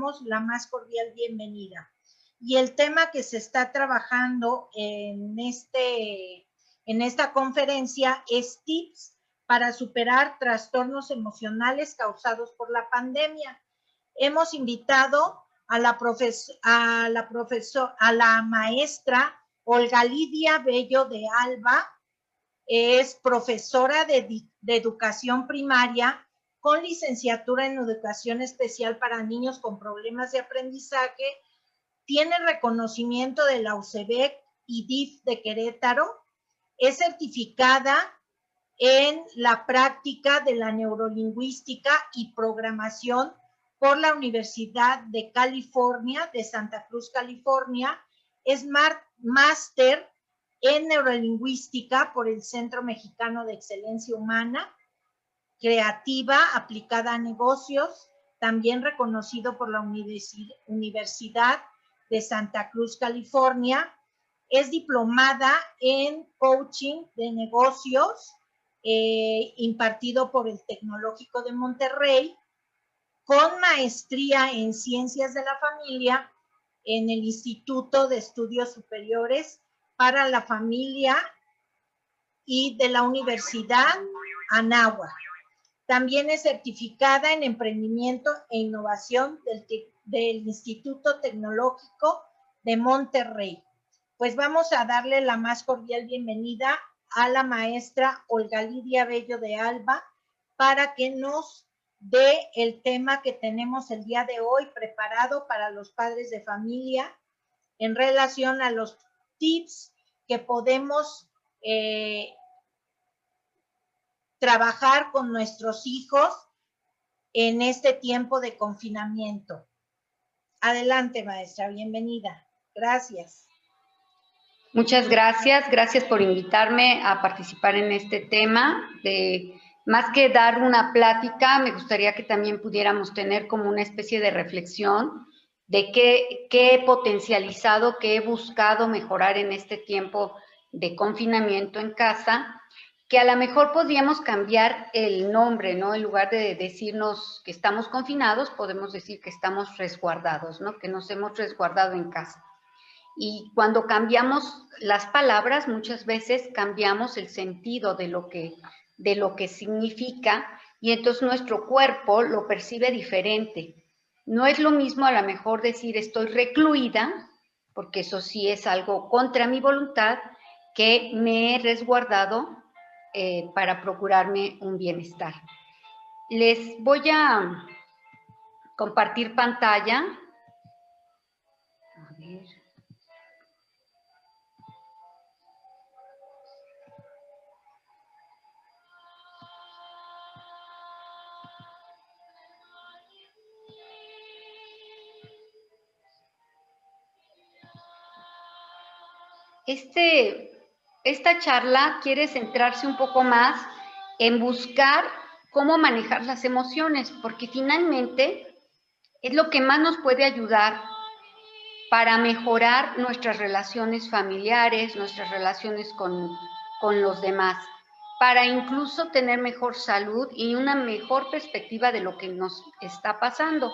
damos la más cordial bienvenida. Y el tema que se está trabajando en esta conferencia es tips para superar trastornos emocionales causados por la pandemia. Hemos invitado a la maestra Olga Lidia Bello de Alba. Es profesora de educación primaria con licenciatura en educación especial para niños con problemas de aprendizaje. Tiene reconocimiento de la UCEBEC y DIF de Querétaro. Es certificada en la práctica de la neurolingüística y programación por la Universidad de California, de Santa Cruz, California. Es máster en neurolingüística por el Centro Mexicano de Excelencia Humana, creativa aplicada a negocios, también reconocido por la Universidad de Santa Cruz, California. Es diplomada en coaching de negocios, impartido por el Tecnológico de Monterrey, con maestría en Ciencias de la Familia en el Instituto de Estudios Superiores para la Familia y de la Universidad Anáhuac. También es certificada en Emprendimiento e Innovación del Instituto Tecnológico de Monterrey. Pues vamos a darle la más cordial bienvenida a la maestra Olga Lidia Bello de Alba para que nos dé el tema que tenemos el día de hoy preparado para los padres de familia en relación a los tips que podemos trabajar con nuestros hijos en este tiempo de confinamiento. Adelante, maestra, bienvenida. Gracias. Muchas gracias. Gracias por invitarme a participar en este tema. Más que dar una plática, me gustaría que también pudiéramos tener como una especie de reflexión de qué he potencializado, qué he buscado mejorar en este tiempo de confinamiento en casa, que a lo mejor podríamos cambiar el nombre, ¿no? En lugar de decirnos que estamos confinados, podemos decir que estamos resguardados, ¿no? Que nos hemos resguardado en casa. Y cuando cambiamos las palabras, muchas veces cambiamos el sentido de lo que significa, y entonces nuestro cuerpo lo percibe diferente. No es lo mismo a lo mejor decir estoy recluida, porque eso sí es algo contra mi voluntad, que me he resguardado para procurarme un bienestar. Les voy a compartir pantalla. A ver. Esta charla quiere centrarse un poco más en buscar cómo manejar las emociones, porque finalmente es lo que más nos puede ayudar para mejorar nuestras relaciones familiares, nuestras relaciones con los demás, para incluso tener mejor salud y una mejor perspectiva de lo que nos está pasando.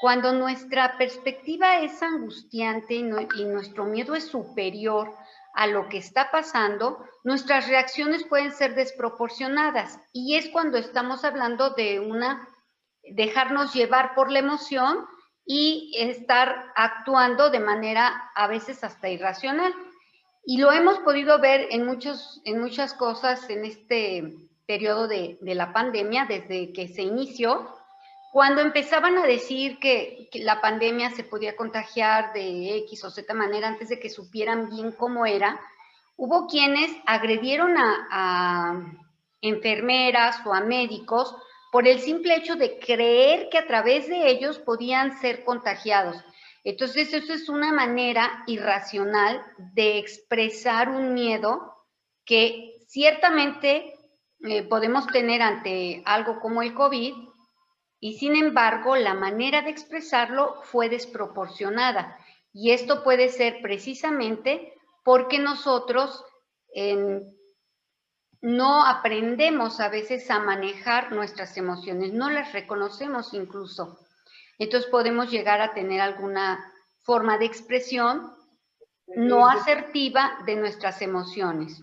Cuando nuestra perspectiva es angustiante y nuestro miedo es superior a lo que está pasando, nuestras reacciones pueden ser desproporcionadas, y es cuando estamos hablando de dejarnos llevar por la emoción y estar actuando de manera a veces hasta irracional. Y lo hemos podido ver en muchas cosas en este periodo de la pandemia, desde que se inició. Cuando empezaban a decir que la pandemia se podía contagiar de X o Z manera antes de que supieran bien cómo era, hubo quienes agredieron a enfermeras o a médicos por el simple hecho de creer que a través de ellos podían ser contagiados. Entonces, eso es una manera irracional de expresar un miedo que ciertamente podemos tener ante algo como el COVID, y sin embargo, la manera de expresarlo fue desproporcionada. Y esto puede ser precisamente porque nosotros no aprendemos a veces a manejar nuestras emociones, no las reconocemos incluso. Entonces podemos llegar a tener alguna forma de expresión no asertiva de nuestras emociones.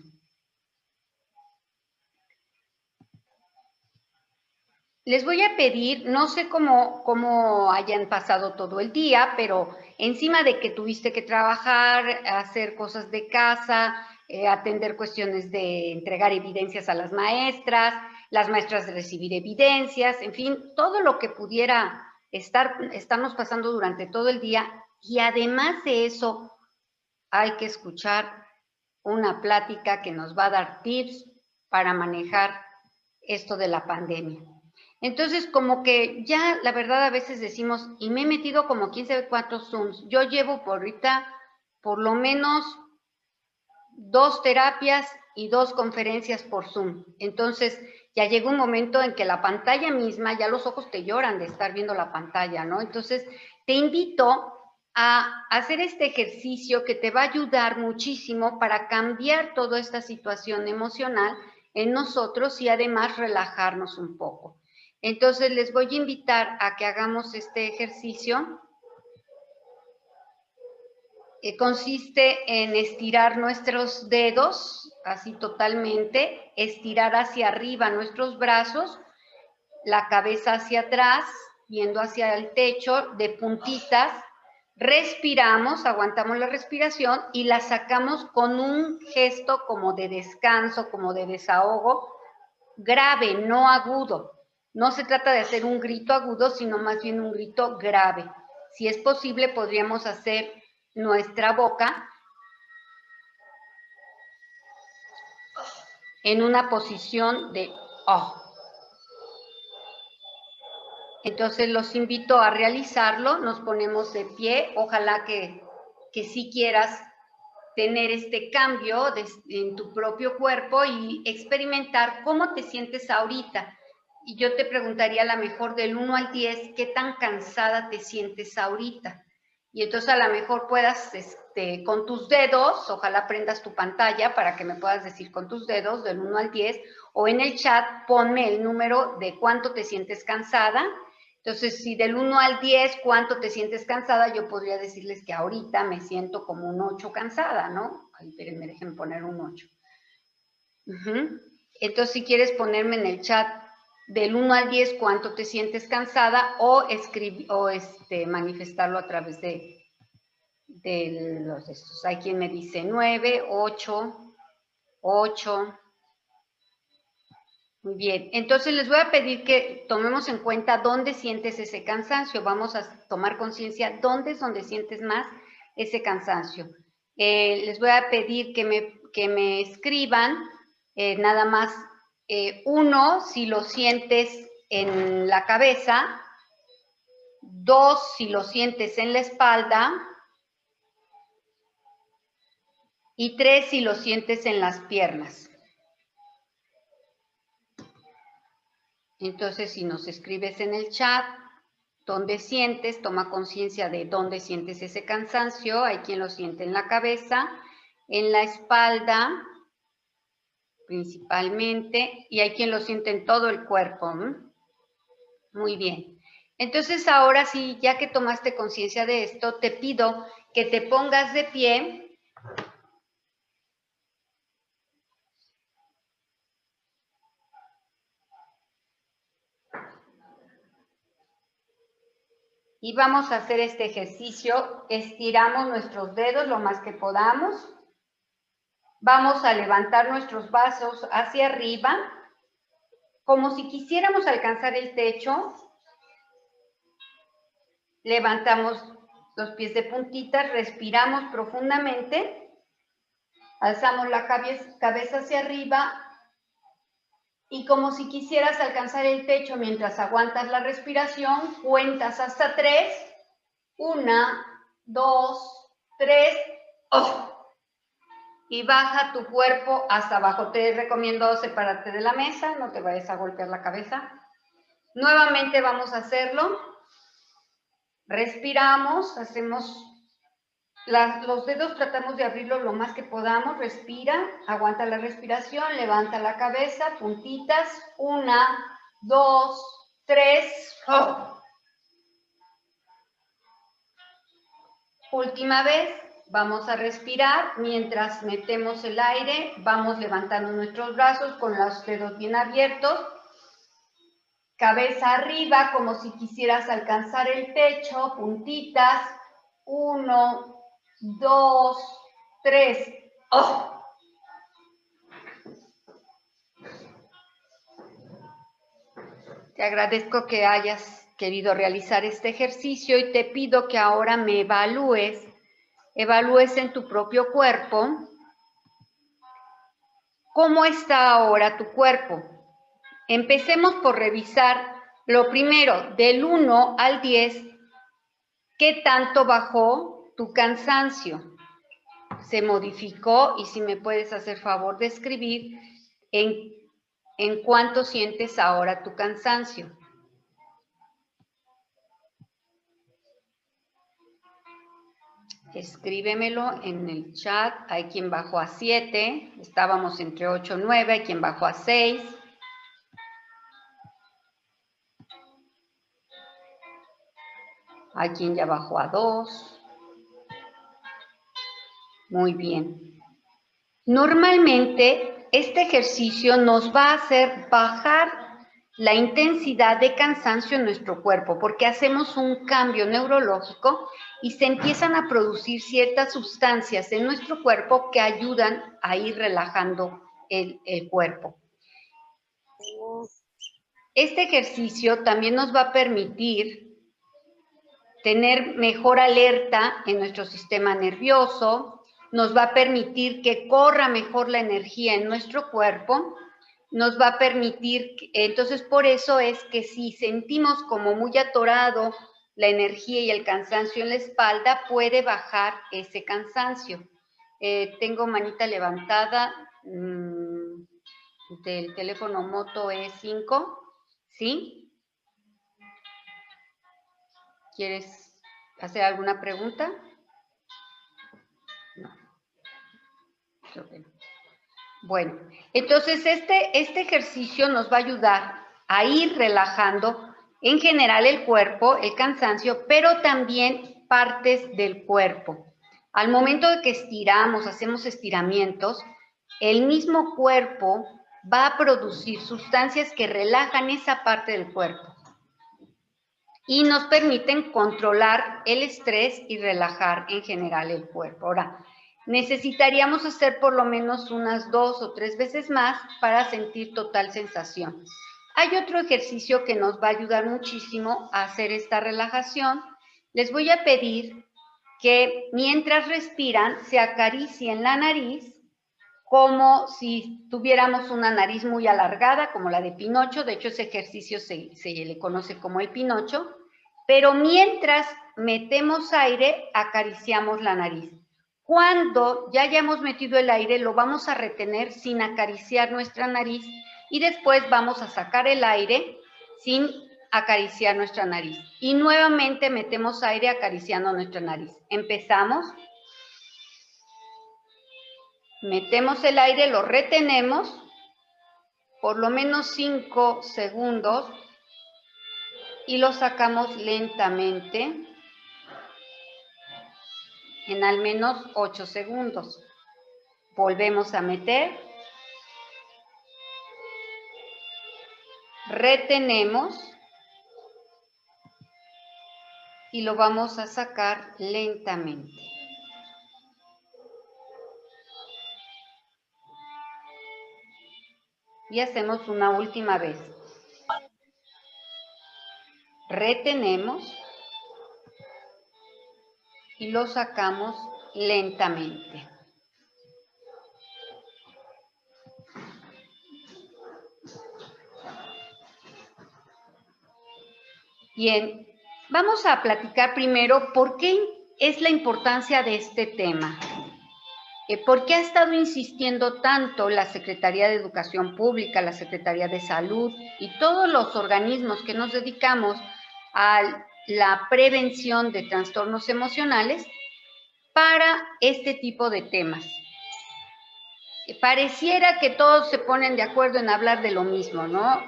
Les voy a pedir, no sé cómo hayan pasado todo el día, pero encima de que tuviste que trabajar, hacer cosas de casa, atender cuestiones de entregar evidencias a las maestras de recibir evidencias, en fin, todo lo que pudiera estarnos pasando durante todo el día. Y además de eso, hay que escuchar una plática que nos va a dar tips para manejar esto de la pandemia. Entonces, como que ya, la verdad, a veces decimos, y me he metido como 15 cuántos Zooms. Yo llevo por ahorita por lo menos 2 terapias y 2 conferencias por Zoom. Entonces, ya llega un momento en que la pantalla misma, ya los ojos te lloran de estar viendo la pantalla, ¿no? Entonces, te invito a hacer este ejercicio que te va a ayudar muchísimo para cambiar toda esta situación emocional en nosotros y además relajarnos un poco. Entonces, les voy a invitar a que hagamos este ejercicio. Consiste en estirar nuestros dedos, así totalmente, estirar hacia arriba nuestros brazos, la cabeza hacia atrás, viendo hacia el techo, de puntitas. Respiramos, aguantamos la respiración y la sacamos con un gesto como de descanso, como de desahogo, grave, no agudo. No se trata de hacer un grito agudo, sino más bien un grito grave. Si es posible, podríamos hacer nuestra boca en una posición de oh. Entonces los invito a realizarlo, nos ponemos de pie, ojalá que sí quieras tener este cambio en tu propio cuerpo y experimentar cómo te sientes ahorita. Y yo te preguntaría a lo mejor del 1 al 10, ¿qué tan cansada te sientes ahorita? Y entonces a lo mejor puedas, con tus dedos, ojalá prendas tu pantalla para que me puedas decir con tus dedos del 1 al 10, o en el chat ponme el número de cuánto te sientes cansada. Entonces, si del 1 al 10, ¿cuánto te sientes cansada? Yo podría decirles que ahorita me siento como un 8 cansada, ¿no? Ay, espérenme, déjenme poner un 8. Entonces, si quieres ponerme en el chat del 1 al 10 cuánto te sientes cansada o manifestarlo a través de los estos. Hay quien me dice 9, 8, 8. Muy bien, entonces les voy a pedir que tomemos en cuenta dónde sientes ese cansancio. Vamos a tomar conciencia dónde es donde sientes más ese cansancio. Les voy a pedir que me escriban nada más 1 si lo sientes en la cabeza, 2 si lo sientes en la espalda y 3 si lo sientes en las piernas. Entonces, si nos escribes en el chat dónde sientes, toma conciencia de dónde sientes ese cansancio. Hay quien lo siente en la cabeza, en la espalda, principalmente, y hay quien lo siente en todo el cuerpo. Muy bien. Entonces, ahora sí, ya que tomaste conciencia de esto, te pido que te pongas de pie. Y vamos a hacer este ejercicio. Estiramos nuestros dedos lo más que podamos. Vamos a levantar nuestros brazos hacia arriba, como si quisiéramos alcanzar el techo. Levantamos los pies de puntitas, respiramos profundamente. Alzamos la cabeza hacia arriba. Y como si quisieras alcanzar el techo mientras aguantas la respiración, cuentas hasta 3. 1, 2, 3. ¡Oh! Y baja tu cuerpo hasta abajo. Te recomiendo separarte de la mesa, no te vayas a golpear la cabeza. Nuevamente vamos a hacerlo. Respiramos, hacemos los dedos, tratamos de abrirlos lo más que podamos. Respira, aguanta la respiración, levanta la cabeza, puntitas. 1, 2, 3. ¡Oh! Última vez, vamos a respirar. Mientras metemos el aire, vamos levantando nuestros brazos con los dedos bien abiertos. Cabeza arriba, como si quisieras alcanzar el techo, puntitas. 1, 2, 3. ¡Oh! Te agradezco que hayas querido realizar este ejercicio y te pido que ahora me evalúes en tu propio cuerpo. ¿Cómo está ahora tu cuerpo? Empecemos por revisar lo primero, del 1 al 10, ¿qué tanto bajó tu cansancio? ¿Se modificó? Y si me puedes hacer favor de escribir en cuánto sientes ahora tu cansancio. Escríbemelo en el chat. Hay quien bajó a 7, estábamos entre 8 y 9, hay quien bajó a 6. Hay quien ya bajó a 2. Muy bien. Normalmente este ejercicio nos va a hacer bajar la intensidad de cansancio en nuestro cuerpo porque hacemos un cambio neurológico y se empiezan a producir ciertas sustancias en nuestro cuerpo que ayudan a ir relajando el cuerpo. Este ejercicio también nos va a permitir tener mejor alerta en nuestro sistema nervioso, nos va a permitir que corra mejor la energía en nuestro cuerpo, nos va a permitir, entonces por eso es que si sentimos como muy atorado la energía y el cansancio en la espalda, puede bajar ese cansancio. Tengo manita levantada del teléfono Moto E5, ¿sí? ¿Quieres hacer alguna pregunta? No. Bueno, entonces este ejercicio nos va a ayudar a ir relajando en general el cuerpo, el cansancio, pero también partes del cuerpo. Al momento de que estiramos, hacemos estiramientos, el mismo cuerpo va a producir sustancias que relajan esa parte del cuerpo y nos permiten controlar el estrés y relajar en general el cuerpo. Ahora, necesitaríamos hacer por lo menos unas 2 o 3 veces más para sentir total sensación. Hay otro ejercicio que nos va a ayudar muchísimo a hacer esta relajación. Les voy a pedir que mientras respiran se acaricien la nariz como si tuviéramos una nariz muy alargada, como la de Pinocho. De hecho, ese ejercicio se le conoce como el Pinocho. Pero mientras metemos aire, acariciamos la nariz. Cuando ya hayamos metido el aire, lo vamos a retener sin acariciar nuestra nariz y después vamos a sacar el aire sin acariciar nuestra nariz. Y nuevamente metemos aire acariciando nuestra nariz. Empezamos. Metemos el aire, lo retenemos por lo menos 5 segundos y lo sacamos lentamente en al menos 8 segundos. Volvemos a meter, retenemos y lo vamos a sacar lentamente. Y hacemos una última vez. Retenemos y lo sacamos lentamente. Bien, vamos a platicar primero por qué es la importancia de este tema. ¿Por qué ha estado insistiendo tanto la Secretaría de Educación Pública, la Secretaría de Salud y todos los organismos que nos dedicamos a la prevención de trastornos emocionales para este tipo de temas? pareciera que todos se ponen de acuerdo en hablar de lo mismo, ¿no?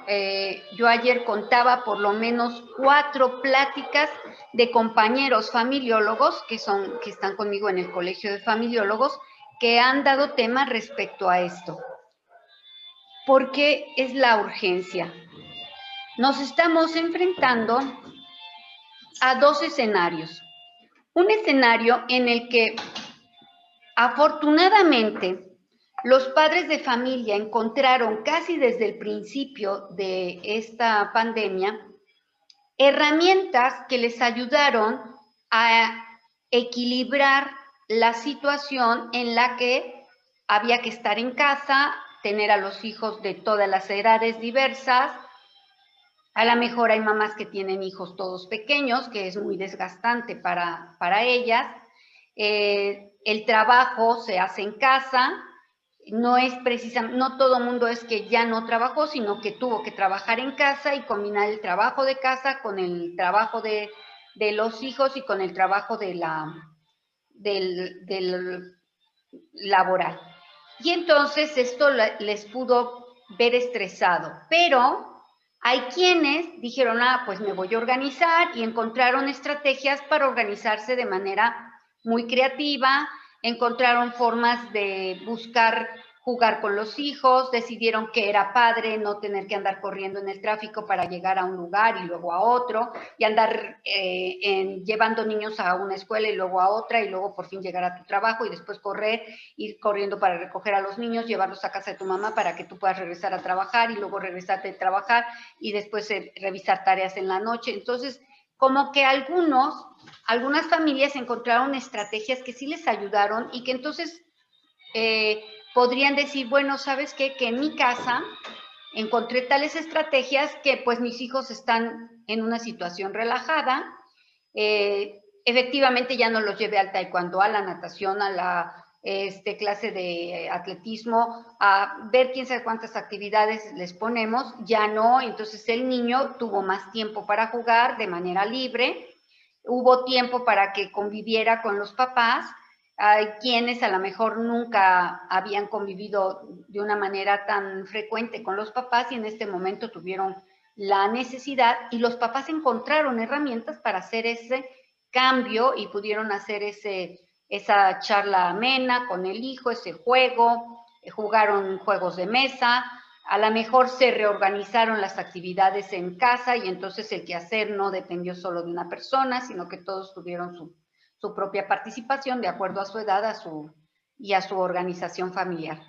Yo ayer contaba por lo menos 4 pláticas de compañeros familiólogos que están conmigo en el colegio de familiólogos que han dado tema respecto a esto. Porque es la urgencia. Nos estamos enfrentando a 2 escenarios. Un escenario en el que afortunadamente los padres de familia encontraron casi desde el principio de esta pandemia herramientas que les ayudaron a equilibrar la situación en la que había que estar en casa, tener a los hijos de todas las edades diversas. A lo mejor hay mamás que tienen hijos todos pequeños, que es muy desgastante para ellas. El trabajo se hace en casa. No es precisamente, no todo mundo es que ya no trabajó, sino que tuvo que trabajar en casa y combinar el trabajo de casa con el trabajo de los hijos y con el trabajo del laboral. Y entonces esto les pudo ver estresado, pero hay quienes dijeron, pues me voy a organizar, y encontraron estrategias para organizarse de manera muy creativa, encontraron formas de buscar jugar con los hijos, decidieron que era padre no tener que andar corriendo en el tráfico para llegar a un lugar y luego a otro, y andar llevando niños a una escuela y luego a otra, y luego por fin llegar a tu trabajo y después correr, ir corriendo para recoger a los niños, llevarlos a casa de tu mamá para que tú puedas regresar a trabajar y luego regresarte a trabajar y después revisar tareas en la noche. Entonces, como que algunas familias encontraron estrategias que sí les ayudaron y que entonces podrían decir, bueno, ¿sabes qué? Que en mi casa encontré tales estrategias que pues mis hijos están en una situación relajada. Efectivamente ya no los llevé al taekwondo, a la natación, a la clase de atletismo, a ver quién sabe cuántas actividades les ponemos, ya no. Entonces el niño tuvo más tiempo para jugar de manera libre, hubo tiempo para que conviviera con los papás. Hay quienes a lo mejor nunca habían convivido de una manera tan frecuente con los papás y en este momento tuvieron la necesidad, y los papás encontraron herramientas para hacer ese cambio y pudieron hacer esa charla amena con el hijo, ese juego, jugaron juegos de mesa, a lo mejor se reorganizaron las actividades en casa y entonces el quehacer no dependió solo de una persona, sino que todos tuvieron su propia participación de acuerdo a su edad y a su organización familiar.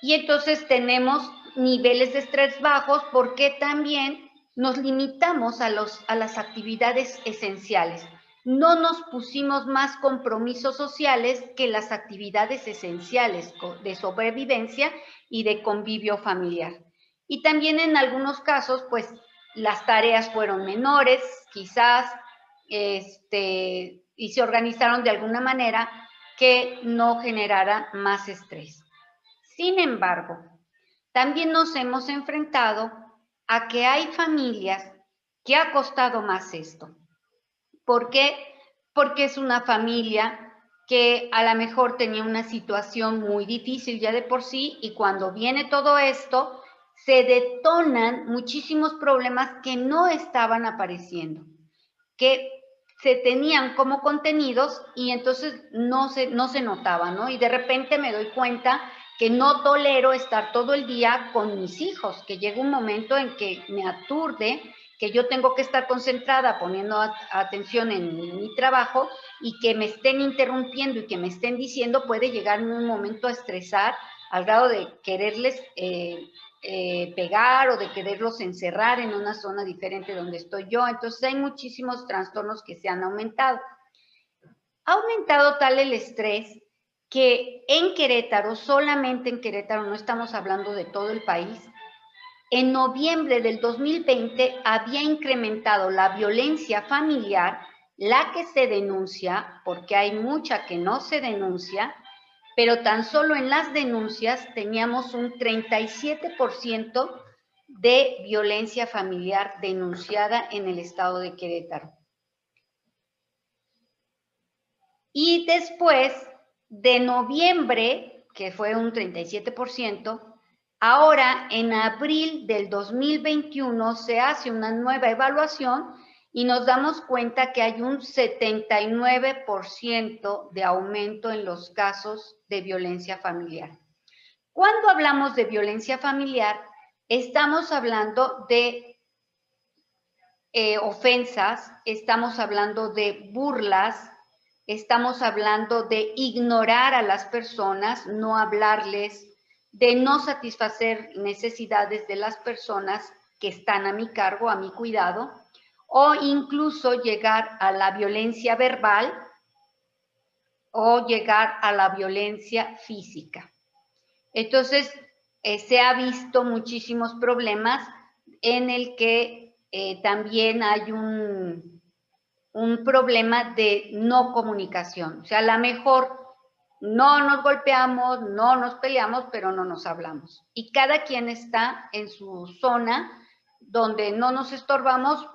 Y entonces tenemos niveles de estrés bajos porque también nos limitamos a las actividades esenciales. No nos pusimos más compromisos sociales que las actividades esenciales de sobrevivencia y de convivio familiar. Y también en algunos casos, pues, las tareas fueron menores, quizás, y se organizaron de alguna manera que no generara más estrés. Sin embargo, también nos hemos enfrentado a que hay familias que ha costado más esto. ¿Por qué? Porque es una familia que a lo mejor tenía una situación muy difícil ya de por sí, y cuando viene todo esto, se detonan muchísimos problemas que no estaban apareciendo, que se tenían como contenidos y entonces no se notaban, ¿no? Y de repente me doy cuenta que no tolero estar todo el día con mis hijos, que llega un momento en que me aturde, que yo tengo que estar concentrada poniendo atención en mi trabajo, y que me estén interrumpiendo y que me estén diciendo puede llegarme un momento a estresar al grado de quererles pegar o de quererlos encerrar en una zona diferente donde estoy yo. Entonces hay muchísimos trastornos que se han aumentado. Ha aumentado tal el estrés que en Querétaro, solamente en Querétaro, no estamos hablando de todo el país, en noviembre del 2020 había incrementado la violencia familiar, la que se denuncia, porque hay mucha que no se denuncia, pero tan solo en las denuncias teníamos un 37% de violencia familiar denunciada en el estado de Querétaro. Y después de noviembre, que fue un 37%, ahora en abril del 2021 se hace una nueva evaluación y nos damos cuenta que hay un 79% de aumento en los casos de violencia familiar. Cuando hablamos de violencia familiar, estamos hablando de ofensas, estamos hablando de burlas, estamos hablando de ignorar a las personas, no hablarles, de no satisfacer necesidades de las personas que están a mi cargo, a mi cuidado, o incluso llegar a la violencia verbal o llegar a la violencia física. Entonces, se ha visto muchísimos problemas en el que también hay un problema de no comunicación. O sea, a lo mejor no nos golpeamos, no nos peleamos, pero no nos hablamos. Y cada quien está en su zona donde no nos estorbamos,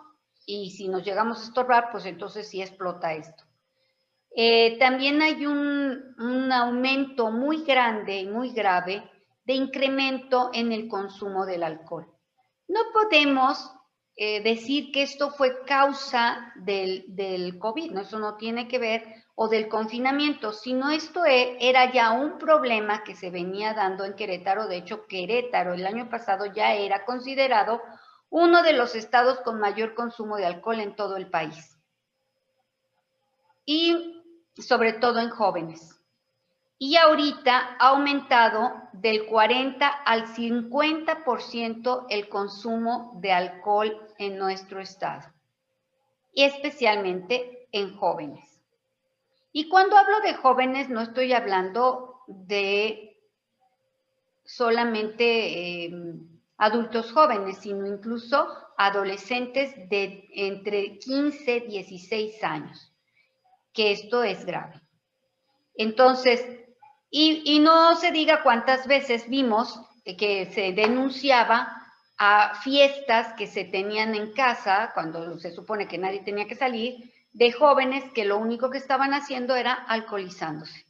y si nos llegamos a estorbar, pues entonces sí explota esto. También hay un aumento muy grande y muy grave de incremento en el consumo del alcohol. No podemos decir que esto fue causa del COVID, ¿no? Eso no tiene que ver, o del confinamiento, sino esto era ya un problema que se venía dando en Querétaro. De hecho, Querétaro el año pasado ya era considerado uno de los estados con mayor consumo de alcohol en todo el país. Y sobre todo en jóvenes. Y ahorita ha aumentado del 40 al 50% el consumo de alcohol en nuestro estado, y especialmente en jóvenes. Y cuando hablo de jóvenes no estoy hablando de solamente adultos jóvenes, sino incluso adolescentes de entre 15 y 16 años, que esto es grave. Entonces, y no se diga cuántas veces vimos que se denunciaba a fiestas que se tenían en casa, cuando se supone que nadie tenía que salir, de jóvenes que lo único que estaban haciendo era alcoholizándose.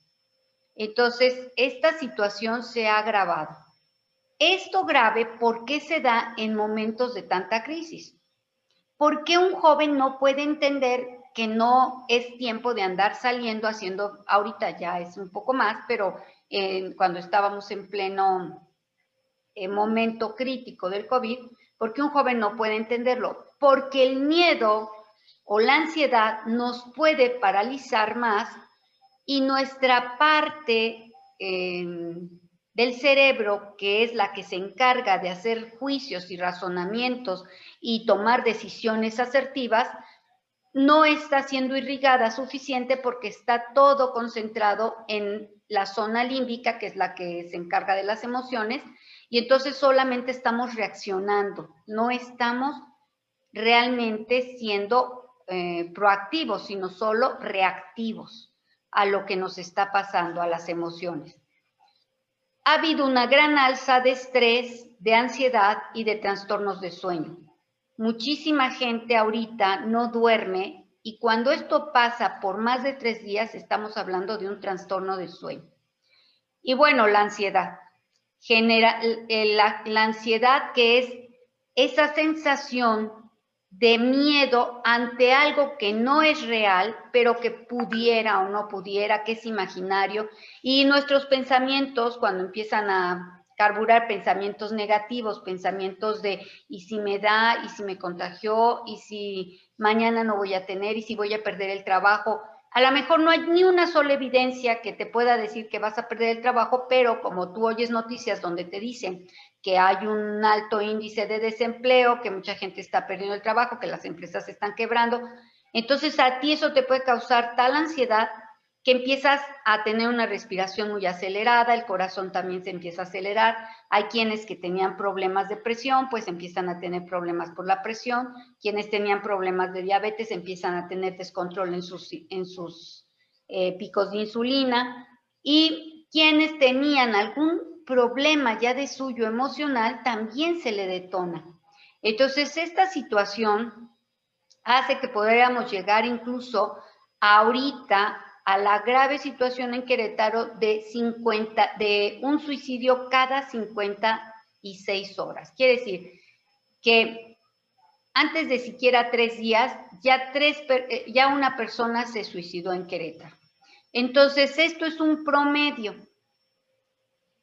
Entonces, esta situación se ha agravado. Esto grave, ¿por qué se da en momentos de tanta crisis? ¿Por qué un joven no puede entender que no es tiempo de andar saliendo haciendo, ahorita ya es un poco más, pero cuando estábamos en pleno momento crítico del COVID, ¿por qué un joven no puede entenderlo? Porque el miedo o la ansiedad nos puede paralizar más, y nuestra parte del cerebro, que es la que se encarga de hacer juicios y razonamientos y tomar decisiones asertivas, no está siendo irrigada suficiente porque está todo concentrado en la zona límbica, que es la que se encarga de las emociones, y entonces solamente estamos reaccionando, no estamos realmente siendo proactivos, sino solo reactivos a lo que nos está pasando, a las emociones. Ha habido una gran alza de estrés, de ansiedad y de trastornos de sueño. Muchísima gente ahorita no duerme, y cuando esto pasa por más de 3 días, estamos hablando de un trastorno del sueño. Y bueno, la ansiedad. La ansiedad, que es esa sensación de miedo ante algo que no es real, pero que pudiera o no pudiera, que es imaginario. Y nuestros pensamientos, cuando empiezan a carburar pensamientos negativos, pensamientos de ¿y si me da? ¿Y si me contagió? ¿Y si mañana no voy a tener? ¿Y si voy a perder el trabajo? A lo mejor no hay ni una sola evidencia que te pueda decir que vas a perder el trabajo, pero como tú oyes noticias donde te dicen que hay un alto índice de desempleo, que mucha gente está perdiendo el trabajo, que las empresas se están quebrando, entonces a ti eso te puede causar tal ansiedad que empiezas a tener una respiración muy acelerada, el corazón también se empieza a acelerar. Hay quienes que tenían problemas de presión, pues empiezan a tener problemas por la presión. Quienes tenían problemas de diabetes empiezan a tener descontrol en sus picos de insulina. Y quienes tenían algún problema ya de suyo emocional, también se le detona. Entonces, esta situación hace que podamos llegar incluso ahorita a la grave situación en Querétaro de un suicidio cada 56 horas. Quiere decir que antes de siquiera 3 días, ya una persona se suicidó en Querétaro. Entonces, esto es un promedio.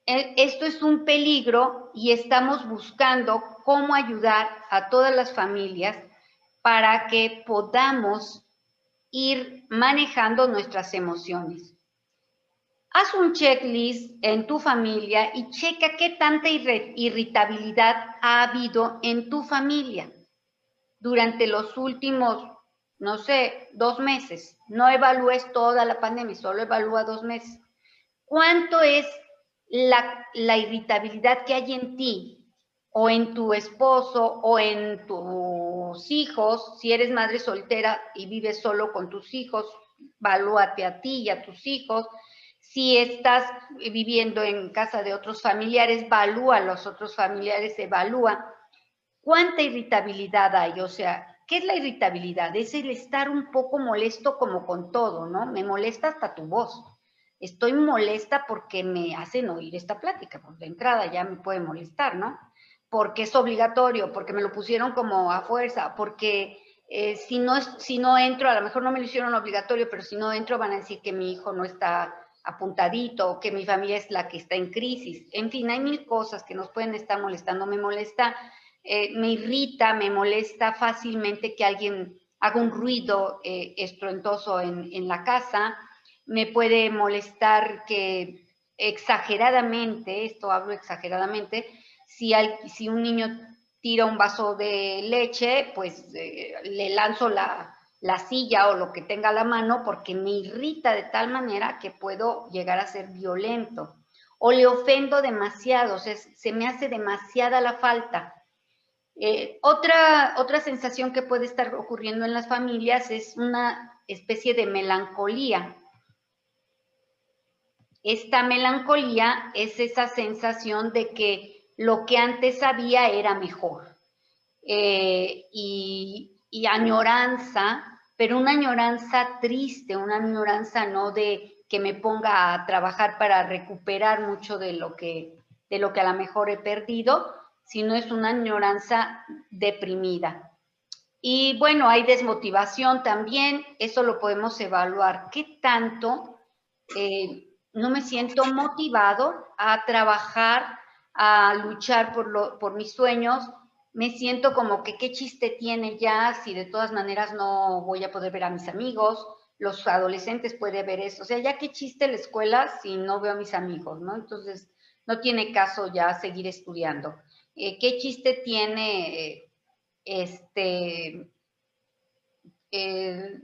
Esto es un peligro y estamos buscando cómo ayudar a todas las familias para que podamos ir manejando nuestras emociones. Haz un checklist en tu familia y checa qué tanta irritabilidad ha habido en tu familia durante los últimos, no sé, 2 meses. No evalúes toda la pandemia, solo evalúa 2 meses. ¿Cuánto es la irritabilidad que hay en ti o en tu esposo o en tus hijos? Si eres madre soltera y vives solo con tus hijos, evalúate a ti y a tus hijos. Si estás viviendo en casa de otros familiares, evalúa a los otros familiares, evalúa cuánta irritabilidad hay. O sea, ¿qué es la irritabilidad? Es el estar un poco molesto como con todo, ¿no? Me molesta hasta tu voz. Estoy molesta porque me hacen oír esta plática, pues de entrada ya me puede molestar, ¿no? Porque es obligatorio, porque me lo pusieron como a fuerza, porque si no entro, a lo mejor no me lo hicieron obligatorio, pero si no entro van a decir que mi hijo no está apuntadito, o que mi familia es la que está en crisis. En fin, hay 1000 cosas que nos pueden estar molestando. Me molesta, me irrita, me molesta fácilmente que alguien haga un ruido estruendoso en la casa. Me puede molestar que exageradamente, esto hablo exageradamente, si un niño tira un vaso de leche, pues le lanzo la silla o lo que tenga a la mano porque me irrita de tal manera que puedo llegar a ser violento. O le ofendo demasiado, o sea, se me hace demasiada la falta. Otra sensación que puede estar ocurriendo en las familias es una especie de melancolía. Esta melancolía es esa sensación de que lo que antes había era mejor. Y añoranza, pero una añoranza triste, una añoranza no de que me ponga a trabajar para recuperar mucho de lo que a lo mejor he perdido, sino es una añoranza deprimida. Y bueno, hay desmotivación también, eso lo podemos evaluar. ¿Qué tanto no me siento motivado a trabajar, a luchar por mis sueños? Me siento como que qué chiste tiene ya si de todas maneras no voy a poder ver a mis amigos. Los adolescentes pueden ver eso. O sea, ya qué chiste la escuela si no veo a mis amigos, ¿no? Entonces, no tiene caso ya seguir estudiando. ¿Qué chiste tiene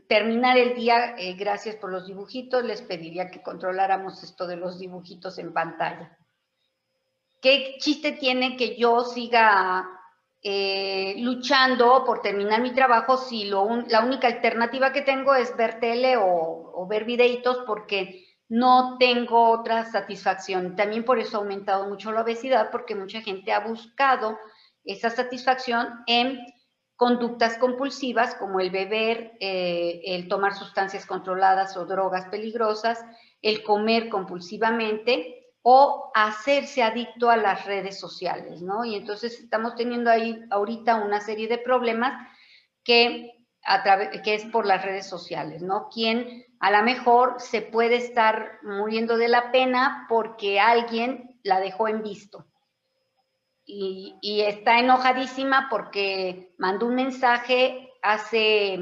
terminar el día? Gracias por los dibujitos. Les pediría que controláramos esto de los dibujitos en pantalla. ¿Qué chiste tiene que yo siga luchando por terminar mi trabajo si la única alternativa que tengo es ver tele o ver videitos porque no tengo otra satisfacción? También por eso ha aumentado mucho la obesidad, porque mucha gente ha buscado esa satisfacción en conductas compulsivas como el beber, el tomar sustancias controladas o drogas peligrosas, el comer compulsivamente o hacerse adicto a las redes sociales, ¿no? Y entonces estamos teniendo ahí ahorita una serie de problemas que es por las redes sociales, ¿no? Quien a lo mejor se puede estar muriendo de la pena porque alguien la dejó en visto. Y está enojadísima porque mandó un mensaje hace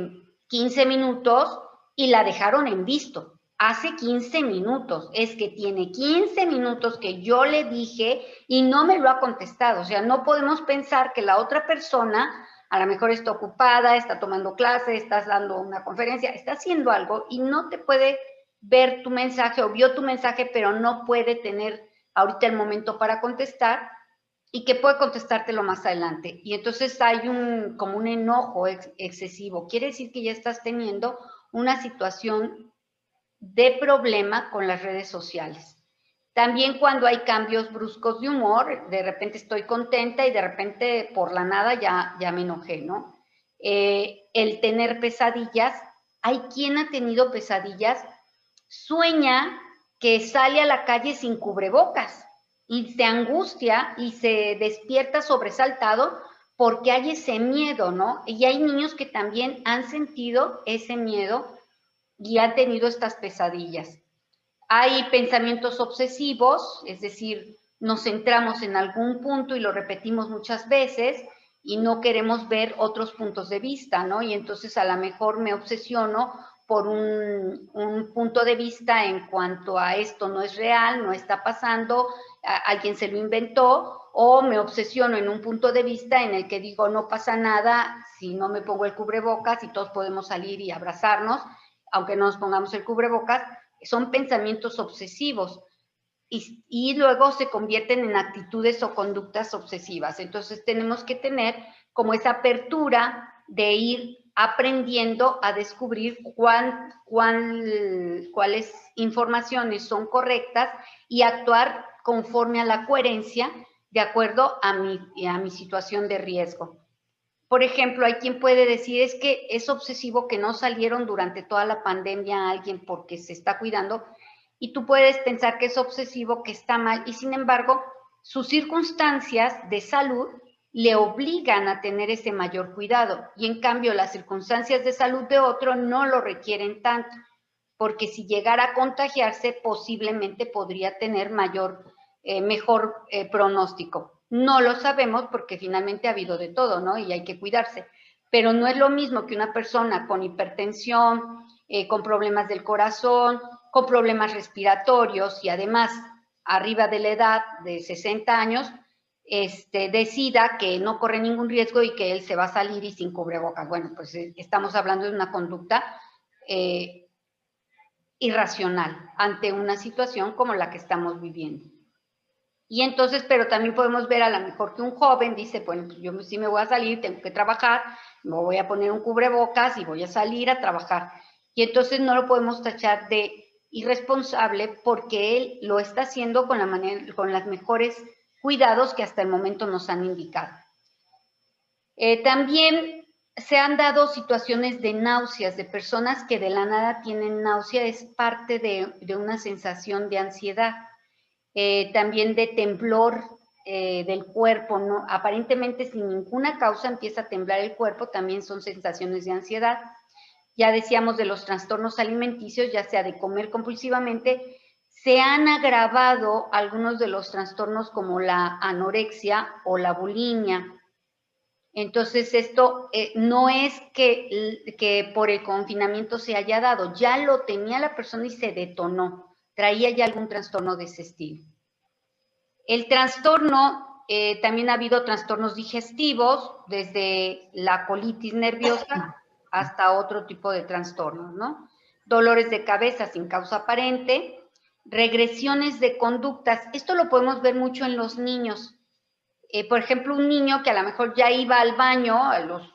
15 minutos y la dejaron en visto. Hace 15 minutos, es que tiene 15 minutos que yo le dije y no me lo ha contestado. O sea, no podemos pensar que la otra persona a lo mejor está ocupada, está tomando clase, estás dando una conferencia, está haciendo algo y no te puede ver tu mensaje o vio tu mensaje, pero no puede tener ahorita el momento para contestar y que puede contestártelo más adelante. Y entonces hay como un enojo excesivo. Quiere decir que ya estás teniendo una situación de problema con las redes sociales. También cuando hay cambios bruscos de humor, de repente estoy contenta y de repente por la nada ya me enojé, ¿no? El tener pesadillas. Hay quien ha tenido pesadillas sueña que sale a la calle sin cubrebocas y se angustia y se despierta sobresaltado porque hay ese miedo, ¿no? Y hay niños que también han sentido ese miedo y han tenido estas pesadillas. Hay pensamientos obsesivos, es decir, nos centramos en algún punto y lo repetimos muchas veces y no queremos ver otros puntos de vista, ¿no? Y entonces a lo mejor me obsesiono por un punto de vista en cuanto a esto no es real, no está pasando, alguien se lo inventó, o me obsesiono en un punto de vista en el que digo no pasa nada si no me pongo el cubrebocas y todos podemos salir y abrazarnos, aunque no nos pongamos el cubrebocas. Son pensamientos obsesivos y luego se convierten en actitudes o conductas obsesivas. Entonces tenemos que tener como esa apertura de ir aprendiendo a descubrir cuáles informaciones son correctas y actuar conforme a la coherencia de acuerdo a mi situación de riesgo. Por ejemplo, hay quien puede decir, es que es obsesivo que no salieron durante toda la pandemia a alguien porque se está cuidando, y tú puedes pensar que es obsesivo, que está mal, y sin embargo, sus circunstancias de salud le obligan a tener ese mayor cuidado, y en cambio las circunstancias de salud de otro no lo requieren tanto, porque si llegara a contagiarse, posiblemente podría tener mejor pronóstico. No lo sabemos porque finalmente ha habido de todo, ¿no? Y hay que cuidarse. Pero no es lo mismo que una persona con hipertensión, con problemas del corazón, con problemas respiratorios y además arriba de la edad de 60 años, decida que no corre ningún riesgo y que él se va a salir y sin cubrebocas. Bueno, pues estamos hablando de una conducta irracional ante una situación como la que estamos viviendo. Y entonces, pero también podemos ver a lo mejor que un joven dice, bueno, pues yo sí me voy a salir, tengo que trabajar, me voy a poner un cubrebocas y voy a salir a trabajar. Y entonces no lo podemos tachar de irresponsable porque él lo está haciendo con los mejores cuidados que hasta el momento nos han indicado. También se han dado situaciones de náuseas, de personas que de la nada tienen náusea, es parte de una sensación de ansiedad. También de temblor del cuerpo, ¿no? Aparentemente sin ninguna causa empieza a temblar el cuerpo, también son sensaciones de ansiedad. Ya decíamos de los trastornos alimenticios, ya sea de comer compulsivamente, se han agravado algunos de los trastornos como la anorexia o la bulimia. Entonces esto no es que por el confinamiento se haya dado, ya lo tenía la persona y se detonó, traía ya algún trastorno de ese estilo. El trastorno, también ha habido trastornos digestivos, desde la colitis nerviosa hasta otro tipo de trastornos, ¿no? Dolores de cabeza sin causa aparente, regresiones de conductas. Esto lo podemos ver mucho en los niños. Por ejemplo, un niño que a lo mejor ya iba al baño a los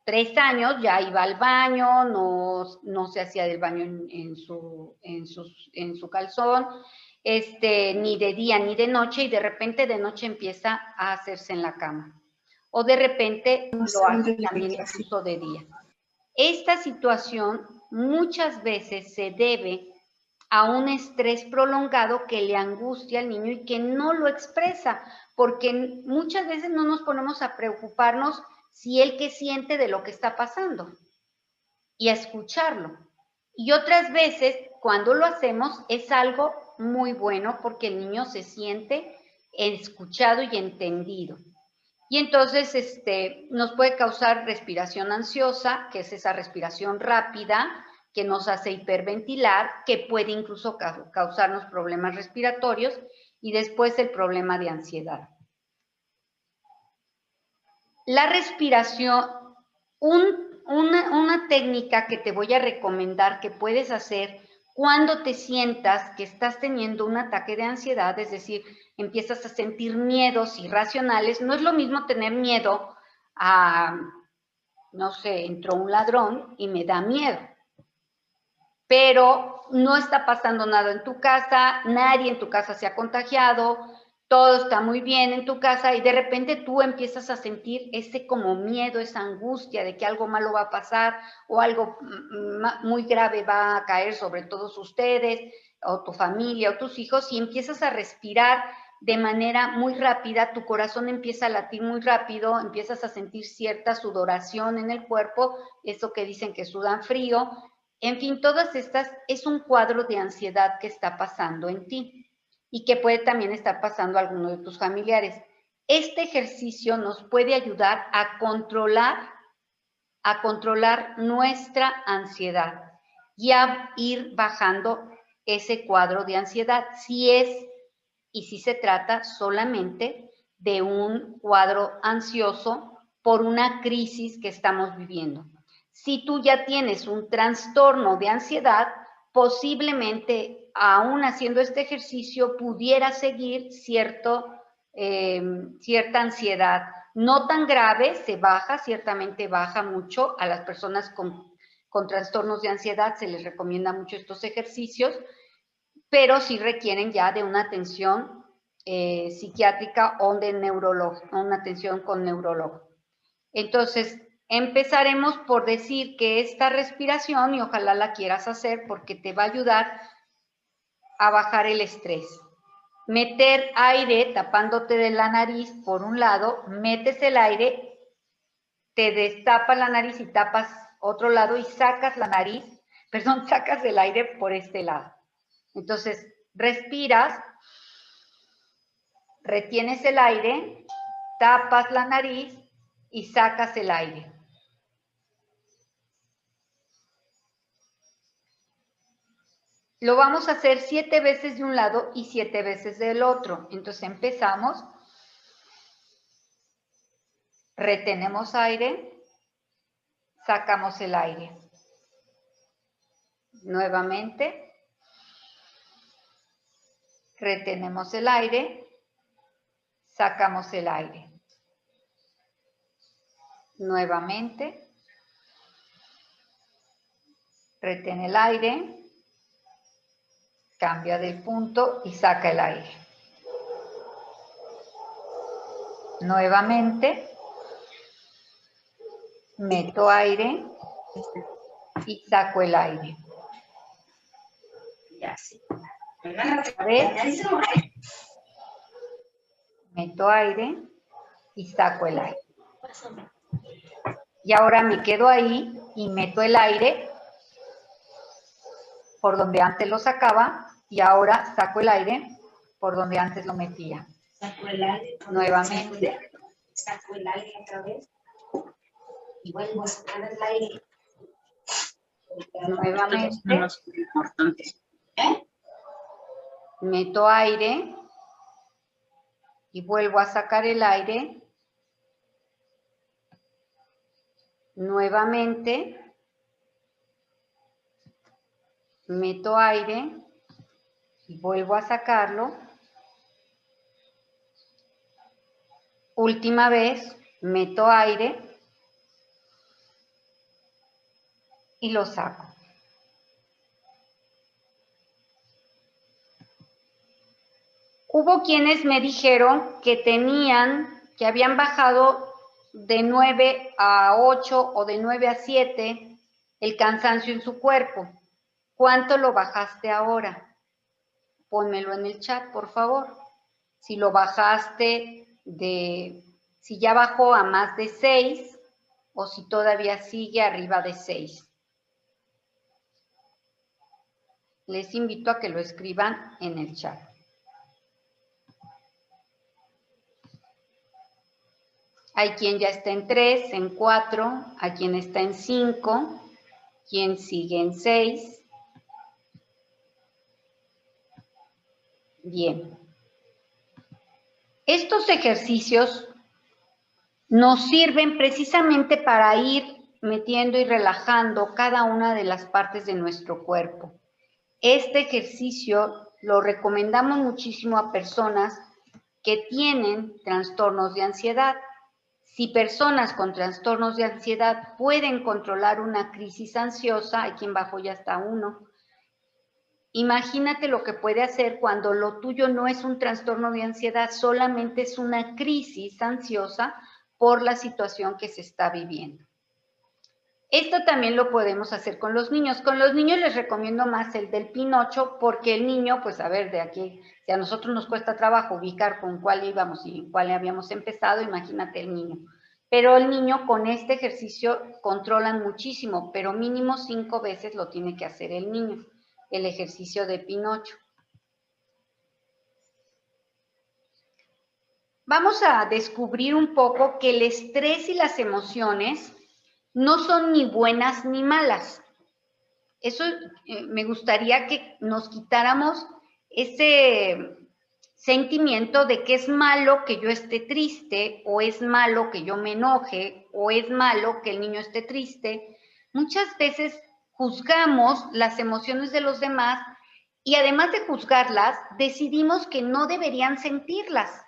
3 años, ya iba al baño, no se hacía del baño en su calzón, ni de día ni de noche, y de repente de noche empieza a hacerse en la cama. O de repente lo hace también incluso de día. Esta situación muchas veces se debe a un estrés prolongado que le angustia al niño y que no lo expresa, porque muchas veces no nos ponemos a preocuparnos si él qué siente de lo que está pasando y a escucharlo. Y otras veces, cuando lo hacemos, es algo muy bueno porque el niño se siente escuchado y entendido. Y entonces nos puede causar respiración ansiosa, que es esa respiración rápida que nos hace hiperventilar, que puede incluso causarnos problemas respiratorios, y después el problema de ansiedad. La respiración, una técnica que te voy a recomendar que puedes hacer cuando te sientas que estás teniendo un ataque de ansiedad, es decir, empiezas a sentir miedos irracionales. No es lo mismo tener miedo a, no sé, entró un ladrón y me da miedo, pero no está pasando nada en tu casa, nadie en tu casa se ha contagiado, todo está muy bien en tu casa y de repente tú empiezas a sentir ese como miedo, esa angustia de que algo malo va a pasar o algo muy grave va a caer sobre todos ustedes o tu familia o tus hijos, y empiezas a respirar de manera muy rápida, tu corazón empieza a latir muy rápido, empiezas a sentir cierta sudoración en el cuerpo, eso que dicen que sudan frío, en fin, todas estas es un cuadro de ansiedad que está pasando en ti y que puede también estar pasando a alguno de tus familiares. Este ejercicio nos puede ayudar a controlar nuestra ansiedad y a ir bajando ese cuadro de ansiedad, si es y si se trata solamente de un cuadro ansioso por una crisis que estamos viviendo. Si tú ya tienes un trastorno de ansiedad, posiblemente, aún haciendo este ejercicio, pudiera seguir cierta ansiedad. No tan grave, se baja, ciertamente baja mucho. A las personas con trastornos de ansiedad se les recomienda mucho estos ejercicios, pero sí requieren ya de una atención psiquiátrica o de una atención con neurólogo. Entonces, empezaremos por decir que esta respiración, y ojalá la quieras hacer porque te va a ayudar a bajar el estrés. Meter aire tapándote de la nariz por un lado, metes el aire, te destapas la nariz y tapas otro lado y sacas el aire por este lado. Entonces, respiras, retienes el aire, tapas la nariz y sacas el aire. Lo vamos a hacer 7 veces de un lado y 7 veces del otro. Entonces empezamos. Retenemos aire, sacamos el aire. Nuevamente. Retenemos el aire, sacamos el aire. Nuevamente. Retén el aire, cambia de punto y saca el aire. Nuevamente. Meto aire y saco el aire. Meto aire y saco el aire. Y ahora me quedo ahí y meto el aire por donde antes lo sacaba y ahora saco el aire por donde antes lo metía. Saco el aire. Nuevamente. Saco el aire otra vez. Y vuelvo a sacar el aire. Nuevamente. Meto aire y vuelvo a sacar el aire. Nuevamente. Meto aire y vuelvo a sacarlo. Última vez, meto aire y lo saco. Hubo quienes me dijeron que que habían bajado de 9 a 8 o de 9 a 7 el cansancio en su cuerpo. ¿Cuánto lo bajaste ahora? Pónmelo en el chat, por favor. Si lo bajaste si ya bajó a más de 6 o si todavía sigue arriba de 6. Les invito a que lo escriban en el chat. Hay quien ya está en 3, en 4, hay quien está en 5, quien sigue en 6. Bien. Estos ejercicios nos sirven precisamente para ir metiendo y relajando cada una de las partes de nuestro cuerpo. Este ejercicio lo recomendamos muchísimo a personas que tienen trastornos de ansiedad. Si personas con trastornos de ansiedad pueden controlar una crisis ansiosa, hay quien bajó ya hasta 1, Imagínate lo que puede hacer cuando lo tuyo no es un trastorno de ansiedad, solamente es una crisis ansiosa por la situación que se está viviendo. Esto también lo podemos hacer con los niños. Con los niños les recomiendo más el del Pinocho, porque el niño, pues a ver, de aquí, si a nosotros nos cuesta trabajo ubicar con cuál íbamos y cuál habíamos empezado, imagínate el niño. Pero el niño con este ejercicio controlan muchísimo, pero mínimo 5 veces lo tiene que hacer el niño, el ejercicio de Pinocho. Vamos a descubrir un poco que el estrés y las emociones no son ni buenas ni malas. Eso me gustaría que nos quitáramos ese sentimiento de que es malo que yo esté triste, o es malo que yo me enoje, o es malo que el niño esté triste. Muchas veces juzgamos las emociones de los demás y además de juzgarlas, decidimos que no deberían sentirlas.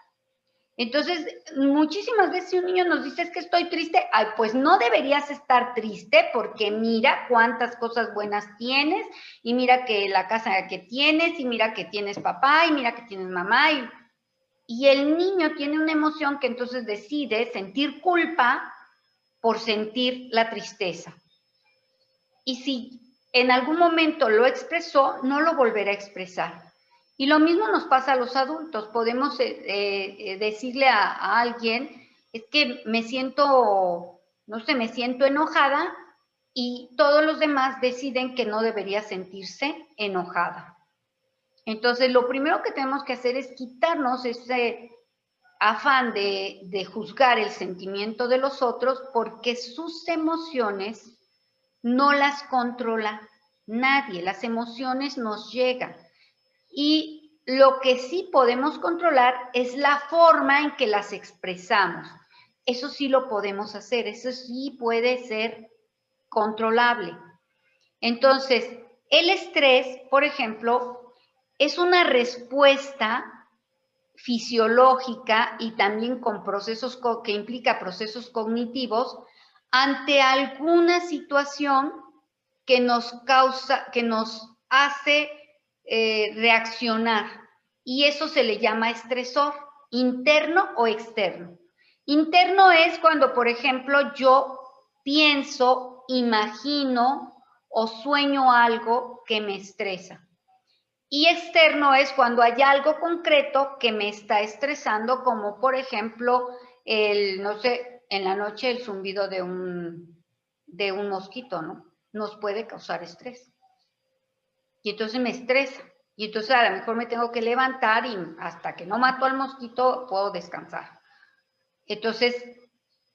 Entonces, muchísimas veces si un niño nos dice es que estoy triste, ay, pues no deberías estar triste porque mira cuántas cosas buenas tienes y mira que la casa que tienes y mira que tienes papá y mira que tienes mamá y el niño tiene una emoción que entonces decide sentir culpa por sentir la tristeza. Y si en algún momento lo expresó, no lo volverá a expresar. Y lo mismo nos pasa a los adultos. Podemos decirle a alguien, es que me siento, no sé, me siento enojada, y todos los demás deciden que no debería sentirse enojada. Entonces, lo primero que tenemos que hacer es quitarnos ese afán de juzgar el sentimiento de los otros, porque sus emociones no las controla nadie. Las emociones nos llegan. Y lo que sí podemos controlar es la forma en que las expresamos. Eso sí lo podemos hacer, eso sí puede ser controlable. Entonces, el estrés, por ejemplo, es una respuesta fisiológica y también con procesos que implica procesos cognitivos ante alguna situación que nos causa, que nos hace reaccionar, y eso se le llama estresor, interno o externo. Interno es cuando, por ejemplo, yo pienso, imagino o sueño algo que me estresa. Y externo es cuando hay algo concreto que me está estresando, como por ejemplo, no sé, en la noche el zumbido de un mosquito, ¿no? Nos puede causar estrés. Y entonces me estresa. Y entonces a lo mejor me tengo que levantar y hasta que no mato al mosquito puedo descansar. Entonces,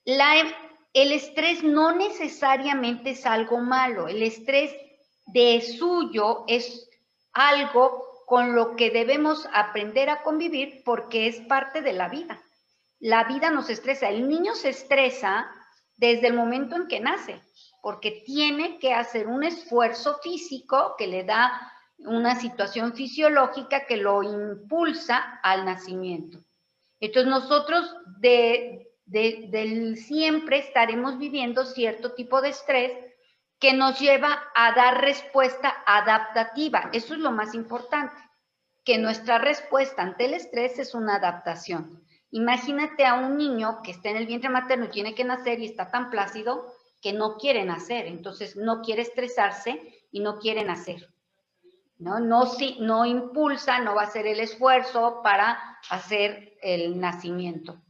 el estrés no necesariamente es algo malo. El estrés de suyo es algo con lo que debemos aprender a convivir porque es parte de la vida. La vida nos estresa. El niño se estresa desde el momento en que nace, porque tiene que hacer un esfuerzo físico que le da una situación fisiológica que lo impulsa al nacimiento. Entonces nosotros siempre estaremos viviendo cierto tipo de estrés que nos lleva a dar respuesta adaptativa. Eso es lo más importante, que nuestra respuesta ante el estrés es una adaptación. Imagínate a un niño que está en el vientre materno y tiene que nacer y está tan plácido que no quiere nacer, entonces no quiere estresarse y no quiere nacer. No impulsa, no va a hacer el esfuerzo para hacer el nacimiento.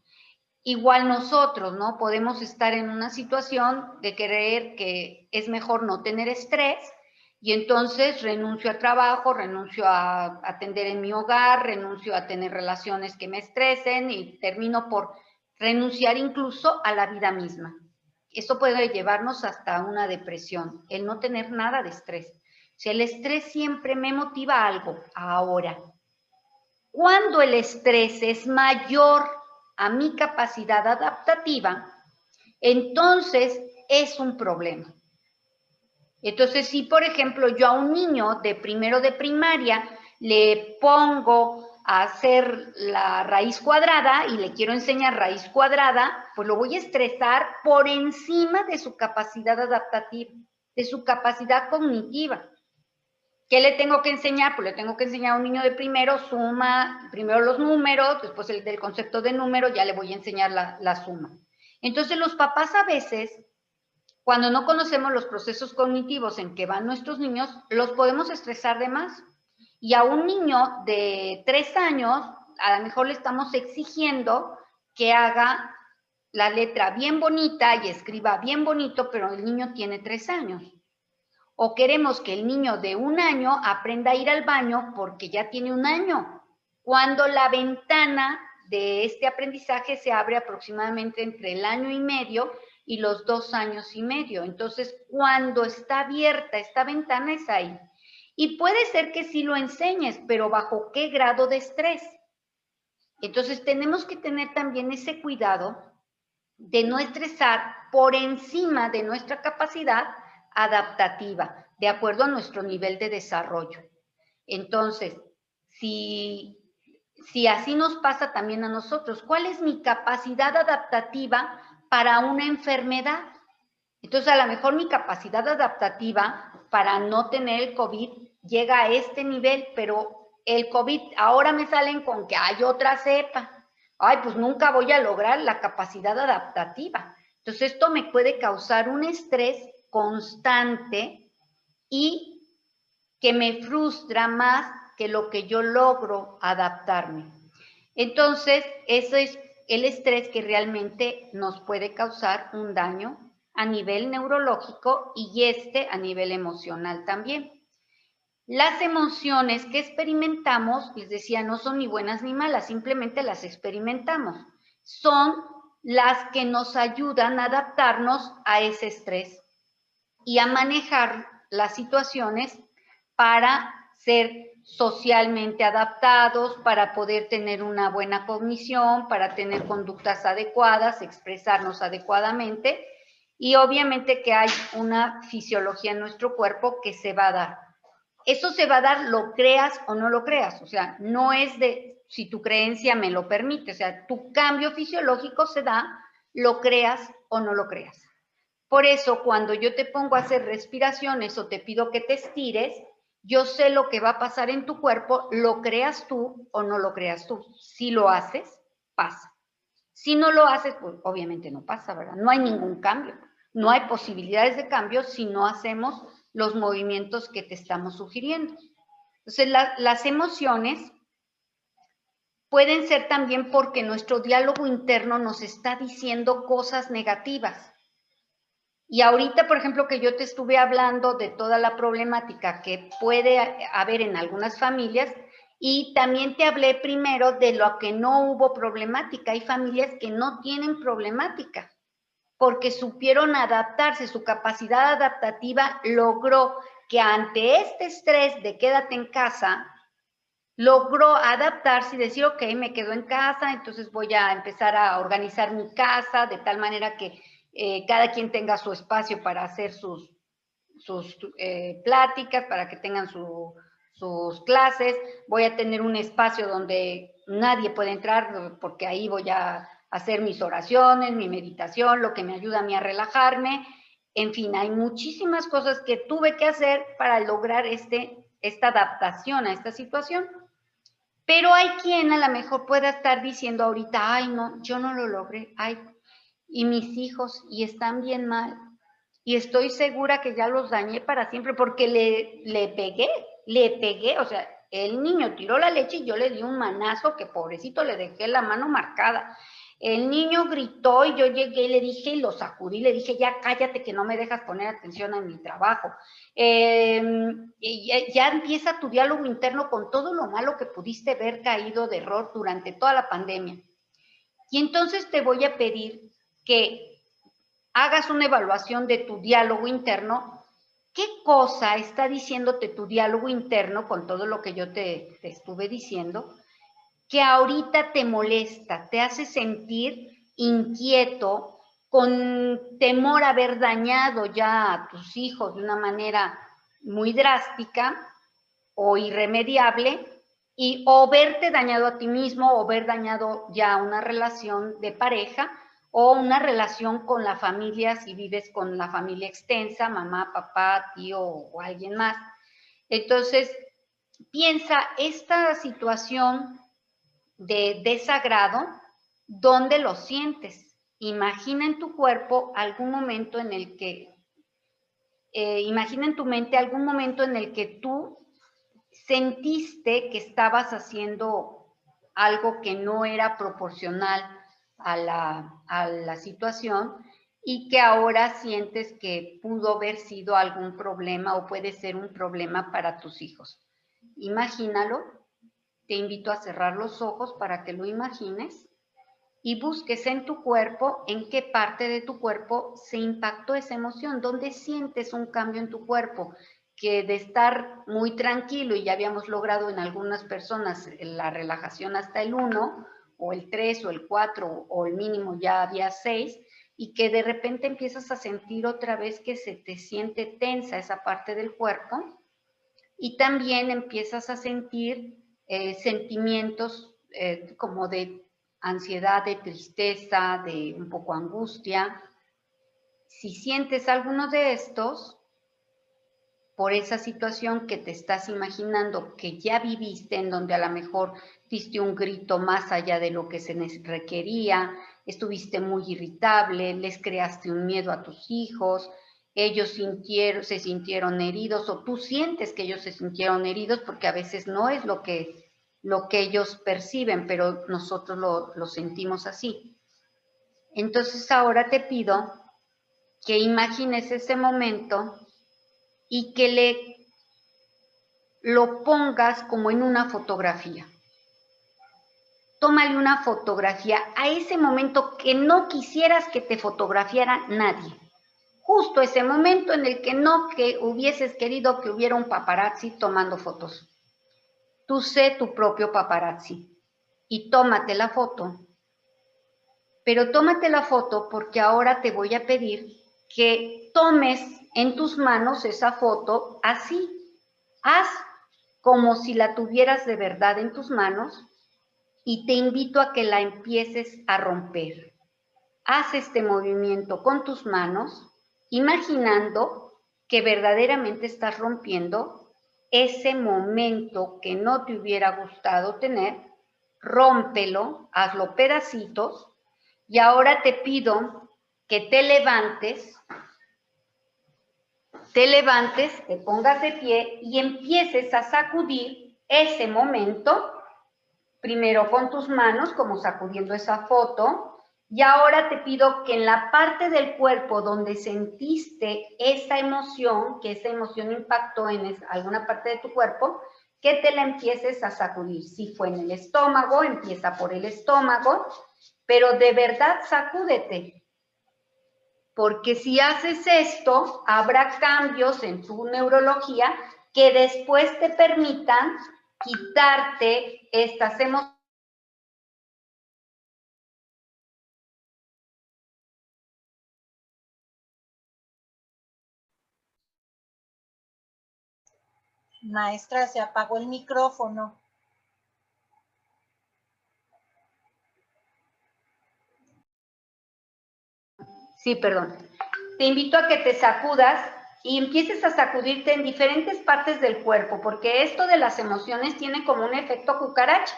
Igual nosotros, ¿no? Podemos estar en una situación de creer que es mejor no tener estrés y entonces renuncio al trabajo, renuncio a atender en mi hogar, renuncio a tener relaciones que me estresen y termino por renunciar incluso a la vida misma. Esto puede llevarnos hasta una depresión, el no tener nada de estrés. O sea, el estrés siempre me motiva a algo. Ahora, cuando el estrés es mayor a mi capacidad adaptativa, entonces es un problema. Entonces, si por ejemplo yo a un niño de primero de primaria le pongo a hacer la raíz cuadrada y le quiero enseñar raíz cuadrada, pues lo voy a estresar por encima de su capacidad adaptativa, de su capacidad cognitiva. ¿Qué le tengo que enseñar? Pues le tengo que enseñar a un niño de primero, suma, primero los números, después el del concepto de número, ya le voy a enseñar la suma. Entonces los papás a veces, cuando no conocemos los procesos cognitivos en que van nuestros niños, los podemos estresar de más. Y a un niño de 3 años, a lo mejor le estamos exigiendo que haga la letra bien bonita y escriba bien bonito, pero el niño tiene 3 años. O queremos que el niño de 1 año aprenda a ir al baño porque ya tiene 1 año, cuando la ventana de este aprendizaje se abre aproximadamente entre el 1 año y medio y los 2 años y medio. Entonces, cuando está abierta esta ventana es ahí. Y puede ser que sí lo enseñes, pero ¿bajo qué grado de estrés? Entonces, tenemos que tener también ese cuidado de no estresar por encima de nuestra capacidad adaptativa, de acuerdo a nuestro nivel de desarrollo. Entonces, si así nos pasa también a nosotros, ¿cuál es mi capacidad adaptativa para una enfermedad? Entonces, a lo mejor mi capacidad adaptativa para no tener el COVID llega a este nivel, pero el COVID ahora me salen con que hay otra cepa. Ay, pues nunca voy a lograr la capacidad adaptativa. Entonces, esto me puede causar un estrés constante y que me frustra más que lo que yo logro adaptarme. Entonces, eso es el estrés que realmente nos puede causar un daño a nivel neurológico y a nivel emocional también. Las emociones que experimentamos, les decía, no son ni buenas ni malas, simplemente las experimentamos. Son las que nos ayudan a adaptarnos a ese estrés y a manejar las situaciones para ser socialmente adaptados, para poder tener una buena cognición, para tener conductas adecuadas, expresarnos adecuadamente y obviamente que hay una fisiología en nuestro cuerpo que se va a dar. Eso se va a dar, lo creas o no lo creas, o sea, no es de si tu creencia me lo permite, o sea, tu cambio fisiológico se da, lo creas o no lo creas. Por eso, cuando yo te pongo a hacer respiraciones o te pido que te estires, yo sé lo que va a pasar en tu cuerpo, lo creas tú o no lo creas tú. Si lo haces, pasa. Si no lo haces, pues obviamente no pasa, ¿verdad? No hay ningún cambio. No hay posibilidades de cambio si no hacemos los movimientos que te estamos sugiriendo. Entonces, las emociones pueden ser también porque nuestro diálogo interno nos está diciendo cosas negativas. Y ahorita, por ejemplo, que yo te estuve hablando de toda la problemática que puede haber en algunas familias, y también te hablé primero de lo que no hubo problemática. Hay familias que no tienen problemática, porque supieron adaptarse, su capacidad adaptativa logró que ante este estrés de quédate en casa, logró adaptarse y decir, ok, me quedo en casa, entonces voy a empezar a organizar mi casa de tal manera que cada quien tenga su espacio para hacer sus pláticas, para que tengan sus clases. Voy a tener un espacio donde nadie puede entrar porque ahí voy a hacer mis oraciones, mi meditación, lo que me ayuda a mí a relajarme. En fin, hay muchísimas cosas que tuve que hacer para lograr esta adaptación a esta situación. Pero hay quien a lo mejor pueda estar diciendo ahorita, ay, no, yo no lo logré, ay, y mis hijos, y están bien mal, y estoy segura que ya los dañé para siempre, porque le pegué, o sea, el niño tiró la leche y yo le di un manazo que pobrecito le dejé la mano marcada. El niño gritó y yo llegué y le dije, y lo sacudí, le dije, ya cállate que no me dejas poner atención en mi trabajo. Ya empieza tu diálogo interno con todo lo malo que pudiste ver caído de error durante toda la pandemia. Y entonces te voy a pedir que hagas una evaluación de tu diálogo interno. ¿Qué cosa está diciéndote tu diálogo interno con todo lo que yo te estuve diciendo, que ahorita te molesta, te hace sentir inquieto, con temor a haber dañado ya a tus hijos de una manera muy drástica o irremediable, o verte dañado a ti mismo o ver dañado ya una relación de pareja o una relación con la familia, si vives con la familia extensa, mamá, papá, tío o alguien más? Entonces, piensa esta situación de desagrado, ¿dónde lo sientes? Imagina en tu cuerpo algún momento en el que, imagina en tu mente algún momento en el que tú sentiste que estabas haciendo algo que no era proporcional a la situación y que ahora sientes que pudo haber sido algún problema o puede ser un problema para tus hijos. Imagínalo. Te invito a cerrar los ojos para que lo imagines y busques en tu cuerpo en qué parte de tu cuerpo se impactó esa emoción, dónde sientes un cambio en tu cuerpo, que de estar muy tranquilo y ya habíamos logrado en algunas personas la relajación hasta el 1 o el 3 o el 4 o el mínimo ya había 6 y que de repente empiezas a sentir otra vez que se te siente tensa esa parte del cuerpo y también empiezas a sentir sentimientos como de ansiedad, de tristeza, de un poco angustia. Si sientes alguno de estos, por esa situación que te estás imaginando que ya viviste, en donde a lo mejor diste un grito más allá de lo que se requería, estuviste muy irritable, les creaste un miedo a tus hijos, ellos se sintieron heridos o tú sientes que ellos se sintieron heridos porque a veces no es lo que ellos perciben, pero nosotros lo sentimos así. Entonces ahora te pido que imagines ese momento y que lo pongas como en una fotografía. Tómale una fotografía a ese momento que no quisieras que te fotografiara nadie. Justo ese momento en el que no que hubieses querido que hubiera un paparazzi tomando fotos. Tú sé tu propio paparazzi y tómate la foto. Pero tómate la foto porque ahora te voy a pedir que tomes en tus manos esa foto así. Haz como si la tuvieras de verdad en tus manos y te invito a que la empieces a romper. Haz este movimiento con tus manos, imaginando que verdaderamente estás rompiendo ese momento que no te hubiera gustado tener. Rómpelo, hazlo pedacitos y ahora te pido que te levantes, te pongas de pie y empieces a sacudir ese momento, primero con tus manos, como sacudiendo esa foto, y ahora te pido que en la parte del cuerpo donde sentiste esa emoción, que esa emoción impactó en alguna parte de tu cuerpo, que te la empieces a sacudir. Si fue en el estómago, empieza por el estómago, pero de verdad sacúdete. Porque si haces esto, habrá cambios en tu neurología que después te permitan quitarte estas emociones. Maestra, se apagó el micrófono. Sí, perdón. Te invito a que te sacudas y empieces a sacudirte en diferentes partes del cuerpo, porque esto de las emociones tiene como un efecto cucaracha.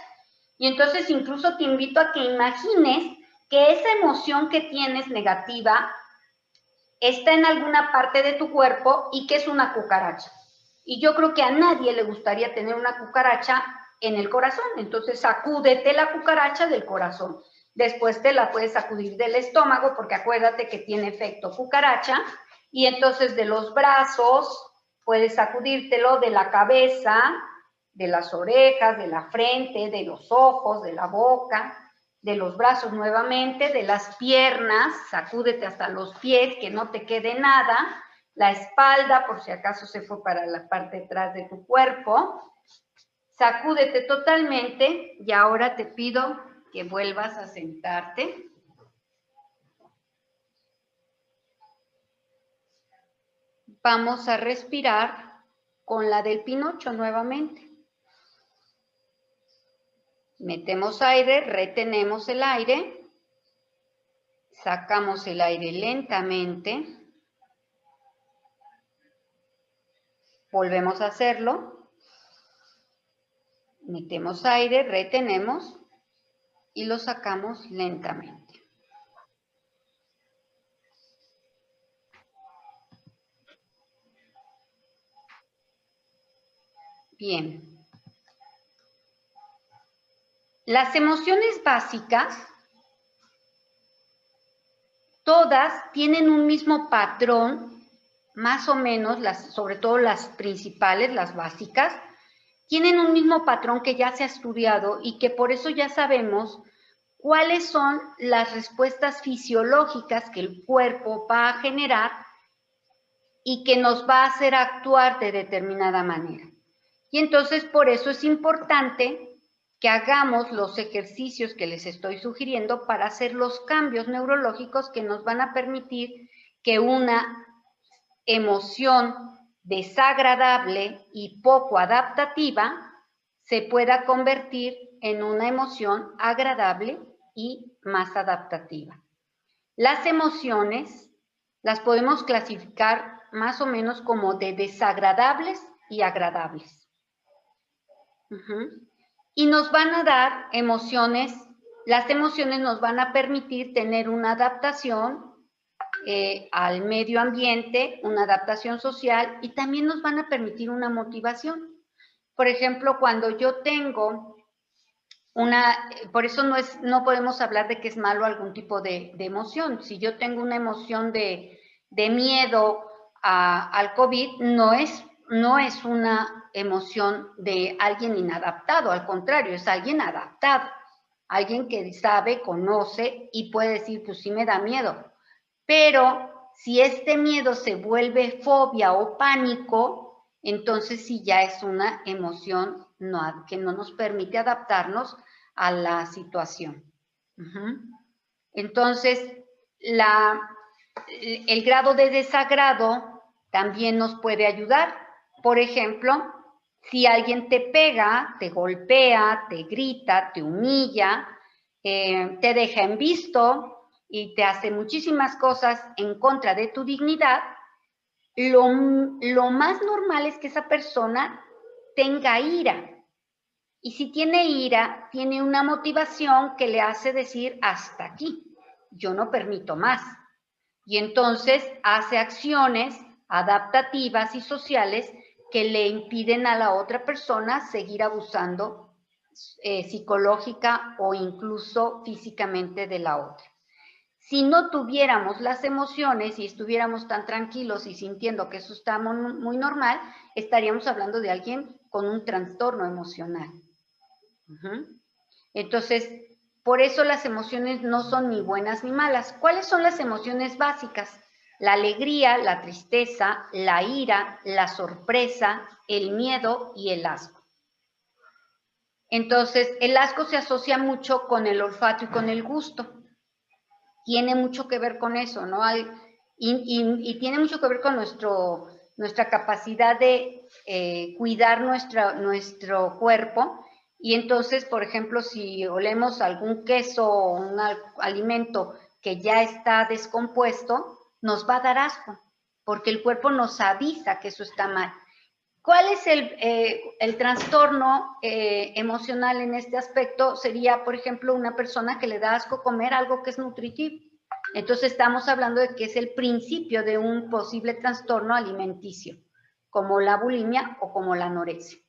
Y entonces incluso te invito a que imagines que esa emoción que tienes negativa está en alguna parte de tu cuerpo y que es una cucaracha. Y yo creo que a nadie le gustaría tener una cucaracha en el corazón. Entonces sacúdete la cucaracha del corazón. Después te la puedes sacudir del estómago porque acuérdate que tiene efecto cucaracha. Y entonces de los brazos puedes sacudírtelo de la cabeza, de las orejas, de la frente, de los ojos, de la boca, de los brazos nuevamente, de las piernas, sacúdete hasta los pies, que no te quede nada, la espalda, por si acaso se fue para la parte de atrás de tu cuerpo, sacúdete totalmente y ahora te pido que vuelvas a sentarte. Vamos a respirar con la del Pinocho nuevamente. Metemos aire, retenemos el aire, sacamos el aire lentamente. Volvemos a hacerlo. Metemos aire, retenemos y lo sacamos lentamente. Bien. Las emociones básicas, todas tienen un mismo patrón, más o menos, sobre todo las principales, las básicas, tienen un mismo patrón que ya se ha estudiado y que por eso ya sabemos cuáles son las respuestas fisiológicas que el cuerpo va a generar y que nos va a hacer actuar de determinada manera. Y entonces por eso es importante que hagamos los ejercicios que les estoy sugiriendo para hacer los cambios neurológicos que nos van a permitir que una emoción desagradable y poco adaptativa se pueda convertir en una emoción agradable y más adaptativa. Las emociones las podemos clasificar más o menos como de desagradables y agradables. Y nos van a dar emociones, las emociones nos van a permitir tener una adaptación al medio ambiente, una adaptación social y también nos van a permitir una motivación. Por ejemplo, cuando yo tengo por eso no podemos hablar de que es malo algún tipo de emoción. Si yo tengo una emoción de miedo al COVID, no es una emoción de alguien inadaptado, al contrario, es alguien adaptado, alguien que sabe, conoce y puede decir, pues sí me da miedo. Pero si este miedo se vuelve fobia o pánico, entonces sí ya es una emoción que no nos permite adaptarnos a la situación. Entonces, el grado de desagrado también nos puede ayudar. Por ejemplo, si alguien te pega, te golpea, te grita, te humilla, te deja en visto y te hace muchísimas cosas en contra de tu dignidad, lo más normal es que esa persona tenga ira. Y si tiene ira, tiene una motivación que le hace decir hasta aquí, yo no permito más. Y entonces hace acciones adaptativas y sociales que le impiden a la otra persona seguir abusando psicológica o incluso físicamente de la otra. Si no tuviéramos las emociones y estuviéramos tan tranquilos y sintiendo que eso está muy normal, estaríamos hablando de alguien con un trastorno emocional. Entonces, por eso las emociones no son ni buenas ni malas. ¿Cuáles son las emociones básicas? La alegría, la tristeza, la ira, la sorpresa, el miedo y el asco. Entonces, el asco se asocia mucho con el olfato y con el gusto. Tiene mucho que ver con eso, ¿no? Y tiene mucho que ver con nuestra capacidad de cuidar nuestro cuerpo. Y entonces, por ejemplo, si olemos algún queso o un alimento que ya está descompuesto, nos va a dar asco, porque el cuerpo nos avisa que eso está mal. ¿Cuál es el trastorno emocional en este aspecto? Sería, por ejemplo, una persona que le da asco comer algo que es nutritivo. Entonces estamos hablando de que es el principio de un posible trastorno alimenticio, como la bulimia o como la anorexia.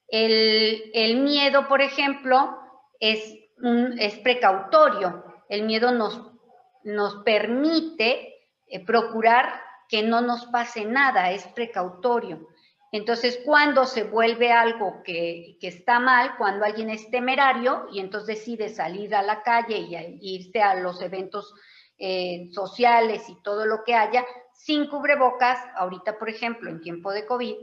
El miedo, por ejemplo, es precautorio. El miedo nos permite procurar que no nos pase nada, es precautorio. Entonces, cuando se vuelve algo que está mal, cuando alguien es temerario y entonces decide salir a la calle y irse a los eventos sociales y todo lo que haya, sin cubrebocas, ahorita, por ejemplo, en tiempo de COVID,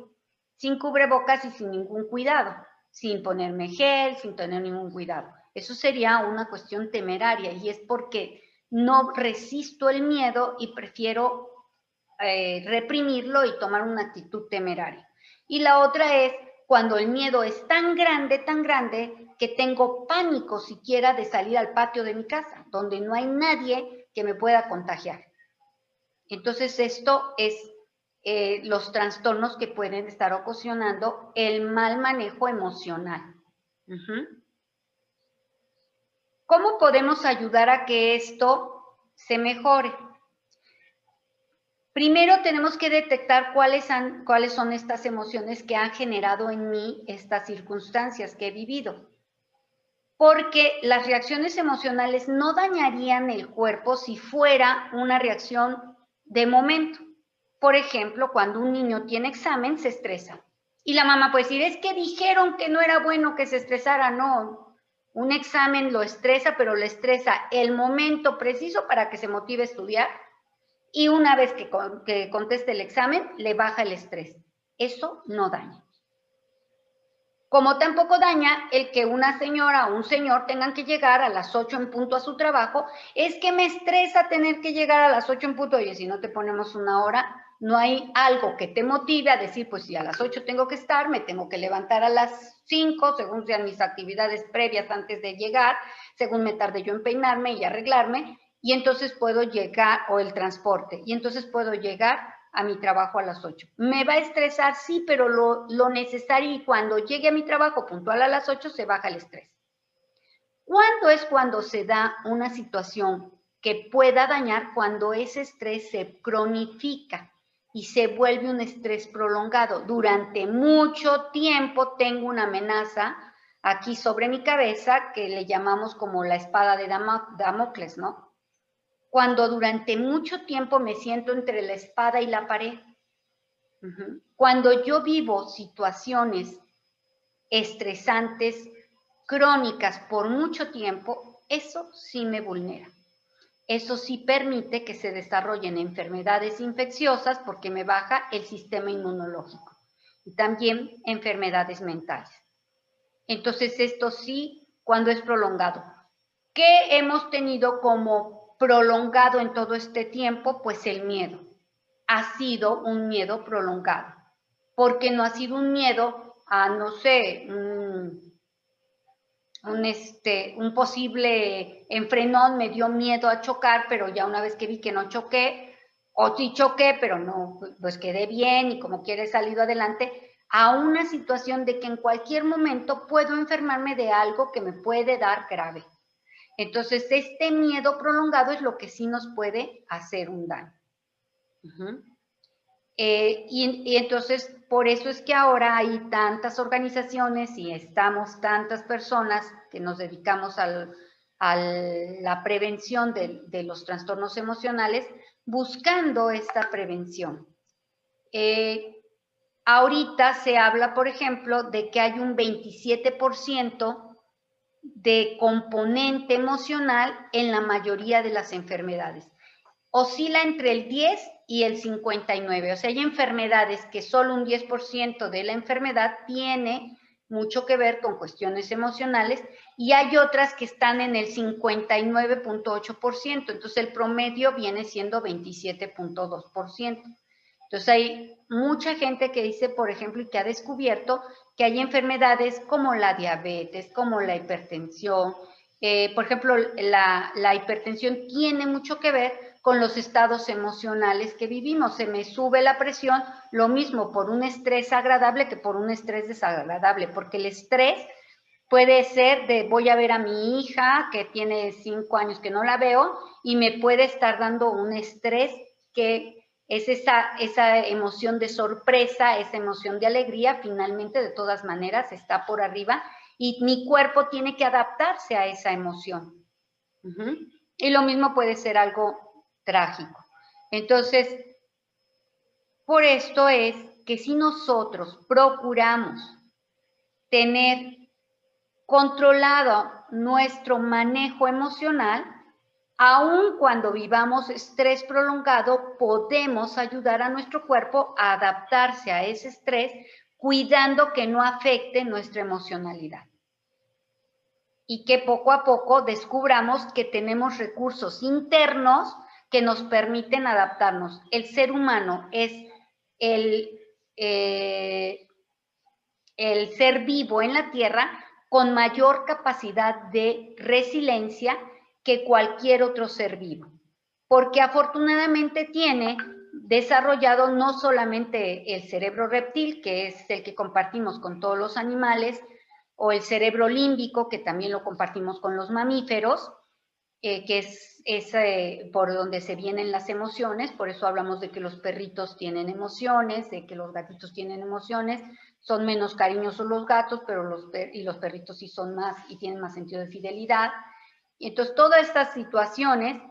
sin cubrebocas y sin ningún cuidado, sin ponerme gel, sin tener ningún cuidado. Eso sería una cuestión temeraria y es porque no resisto el miedo y prefiero reprimirlo y tomar una actitud temeraria. Y la otra es cuando el miedo es tan grande que tengo pánico siquiera de salir al patio de mi casa, donde no hay nadie que me pueda contagiar. Entonces esto es los trastornos que pueden estar ocasionando el mal manejo emocional. ¿Cómo podemos ayudar a que esto se mejore? Primero tenemos que detectar cuáles son estas emociones que han generado en mí estas circunstancias que he vivido. Porque las reacciones emocionales no dañarían el cuerpo si fuera una reacción de momento. Por ejemplo, cuando un niño tiene examen, se estresa. Y la mamá puede decir, es que dijeron que no era bueno que se estresara. No, un examen lo estresa, pero le estresa el momento preciso para que se motive a estudiar. Y una vez que conteste el examen, le baja el estrés. Eso no daña. Como tampoco daña el que una señora o un señor tengan que llegar a las 8 en punto a su trabajo. Es que me estresa tener que llegar a las 8 en punto. Oye, si no te ponemos una hora, no hay algo que te motive a decir, pues si a las 8 tengo que estar, me tengo que levantar a las 5, según sean mis actividades previas antes de llegar, según me tarde yo en peinarme y arreglarme, y entonces puedo llegar, o el transporte, y entonces puedo llegar a mi trabajo a las 8. ¿Me va a estresar? Sí, pero lo necesario, y cuando llegue a mi trabajo puntual a las 8 se baja el estrés. ¿Cuándo es cuando se da una situación que pueda dañar? Cuando ese estrés se cronifica y se vuelve un estrés prolongado. Durante mucho tiempo tengo una amenaza aquí sobre mi cabeza que le llamamos como la espada de Damocles, ¿no? Cuando durante mucho tiempo me siento entre la espada y la pared. Cuando yo vivo situaciones estresantes, crónicas por mucho tiempo, eso sí me vulnera. Eso sí permite que se desarrollen enfermedades infecciosas porque me baja el sistema inmunológico y también enfermedades mentales. Entonces, esto sí, cuando es prolongado. ¿Qué hemos tenido como prolongado en todo este tiempo? Pues el miedo. Ha sido un miedo prolongado, porque no ha sido un miedo a, no sé, un posible enfrenón, me dio miedo a chocar, pero ya una vez que vi que no choqué, o sí choqué, pero no, pues quedé bien y como quiera he salido adelante, a una situación de que en cualquier momento puedo enfermarme de algo que me puede dar grave. Entonces, este miedo prolongado es lo que sí nos puede hacer un daño. Y entonces, por eso es que ahora hay tantas organizaciones y estamos tantas personas que nos dedicamos a la prevención de los trastornos emocionales, buscando esta prevención. Ahorita se habla, por ejemplo, de que hay un 27% de componente emocional en la mayoría de las enfermedades. Oscila entre el 10 y el 59. O sea, hay enfermedades que solo un 10% de la enfermedad tiene mucho que ver con cuestiones emocionales y hay otras que están en el 59.8%. Entonces, el promedio viene siendo 27.2%. Entonces, hay mucha gente que dice, por ejemplo, y que ha descubierto que hay enfermedades como la diabetes, como la hipertensión. Por ejemplo, la hipertensión tiene mucho que ver con los estados emocionales que vivimos. Se me sube la presión, lo mismo por un estrés agradable que por un estrés desagradable, porque el estrés puede ser de voy a ver a mi hija que tiene 5 años que no la veo y me puede estar dando un estrés que es esa emoción de sorpresa, esa emoción de alegría, finalmente de todas maneras está por arriba y mi cuerpo tiene que adaptarse a esa emoción. Y lo mismo puede ser algo trágico. Entonces, por esto es que si nosotros procuramos tener controlado nuestro manejo emocional, aun cuando vivamos estrés prolongado, podemos ayudar a nuestro cuerpo a adaptarse a ese estrés, cuidando que no afecte nuestra emocionalidad. Y que poco a poco descubramos que tenemos recursos internos que nos permiten adaptarnos. El ser humano es el ser vivo en la Tierra con mayor capacidad de resiliencia que cualquier otro ser vivo, porque afortunadamente tiene desarrollado no solamente el cerebro reptil, que es el que compartimos con todos los animales, o el cerebro límbico, que también lo compartimos con los mamíferos, que es por donde se vienen las emociones. Por eso hablamos de que los perritos tienen emociones, de que los gatitos tienen emociones. Son menos cariñosos los gatos, pero los perritos sí son más y tienen más sentido de fidelidad. Y entonces todas estas situaciones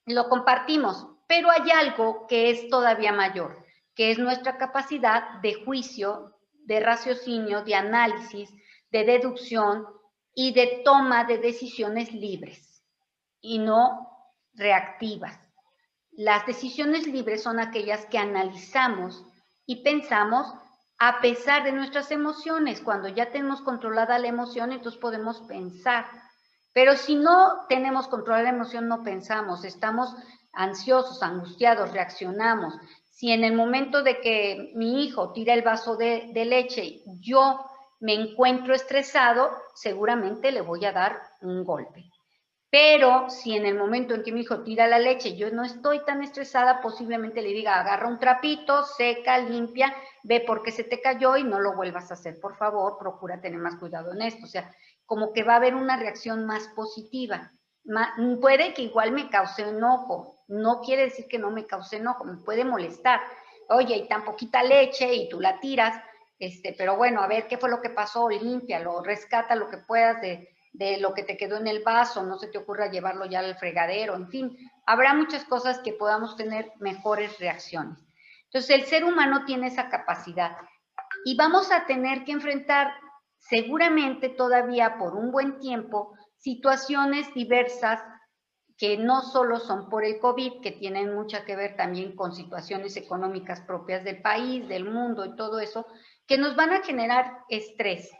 lo compartimos, pero hay algo que es todavía mayor, que es nuestra capacidad de juicio, de raciocinio, de análisis, de deducción y de toma de decisiones libres y no reactivas. Las decisiones libres son aquellas que analizamos y pensamos a pesar de nuestras emociones. Cuando ya tenemos controlada la emoción, entonces podemos pensar. Pero si no tenemos controlada la emoción, no pensamos, estamos ansiosos, angustiados, reaccionamos. Si en el momento de que mi hijo tira el vaso de leche, yo me encuentro estresado, seguramente le voy a dar un golpe. Pero si en el momento en que mi hijo tira la leche yo no estoy tan estresada, posiblemente le diga, agarra un trapito, seca, limpia, ve por qué se te cayó y no lo vuelvas a hacer, por favor, procura tener más cuidado en esto. O sea, como que va a haber una reacción más positiva. Puede que igual me cause enojo, no quiere decir que no me cause enojo, me puede molestar. Oye, hay tan poquita leche y tú la tiras, pero bueno, a ver qué fue lo que pasó, límpialo, rescata lo que puedas de lo que te quedó en el vaso, no se te ocurra llevarlo ya al fregadero, en fin, habrá muchas cosas que podamos tener mejores reacciones. Entonces, el ser humano tiene esa capacidad y vamos a tener que enfrentar seguramente todavía por un buen tiempo situaciones diversas que no solo son por el COVID, que tienen mucha que ver también con situaciones económicas propias del país, del mundo y todo eso, que nos van a generar estrés.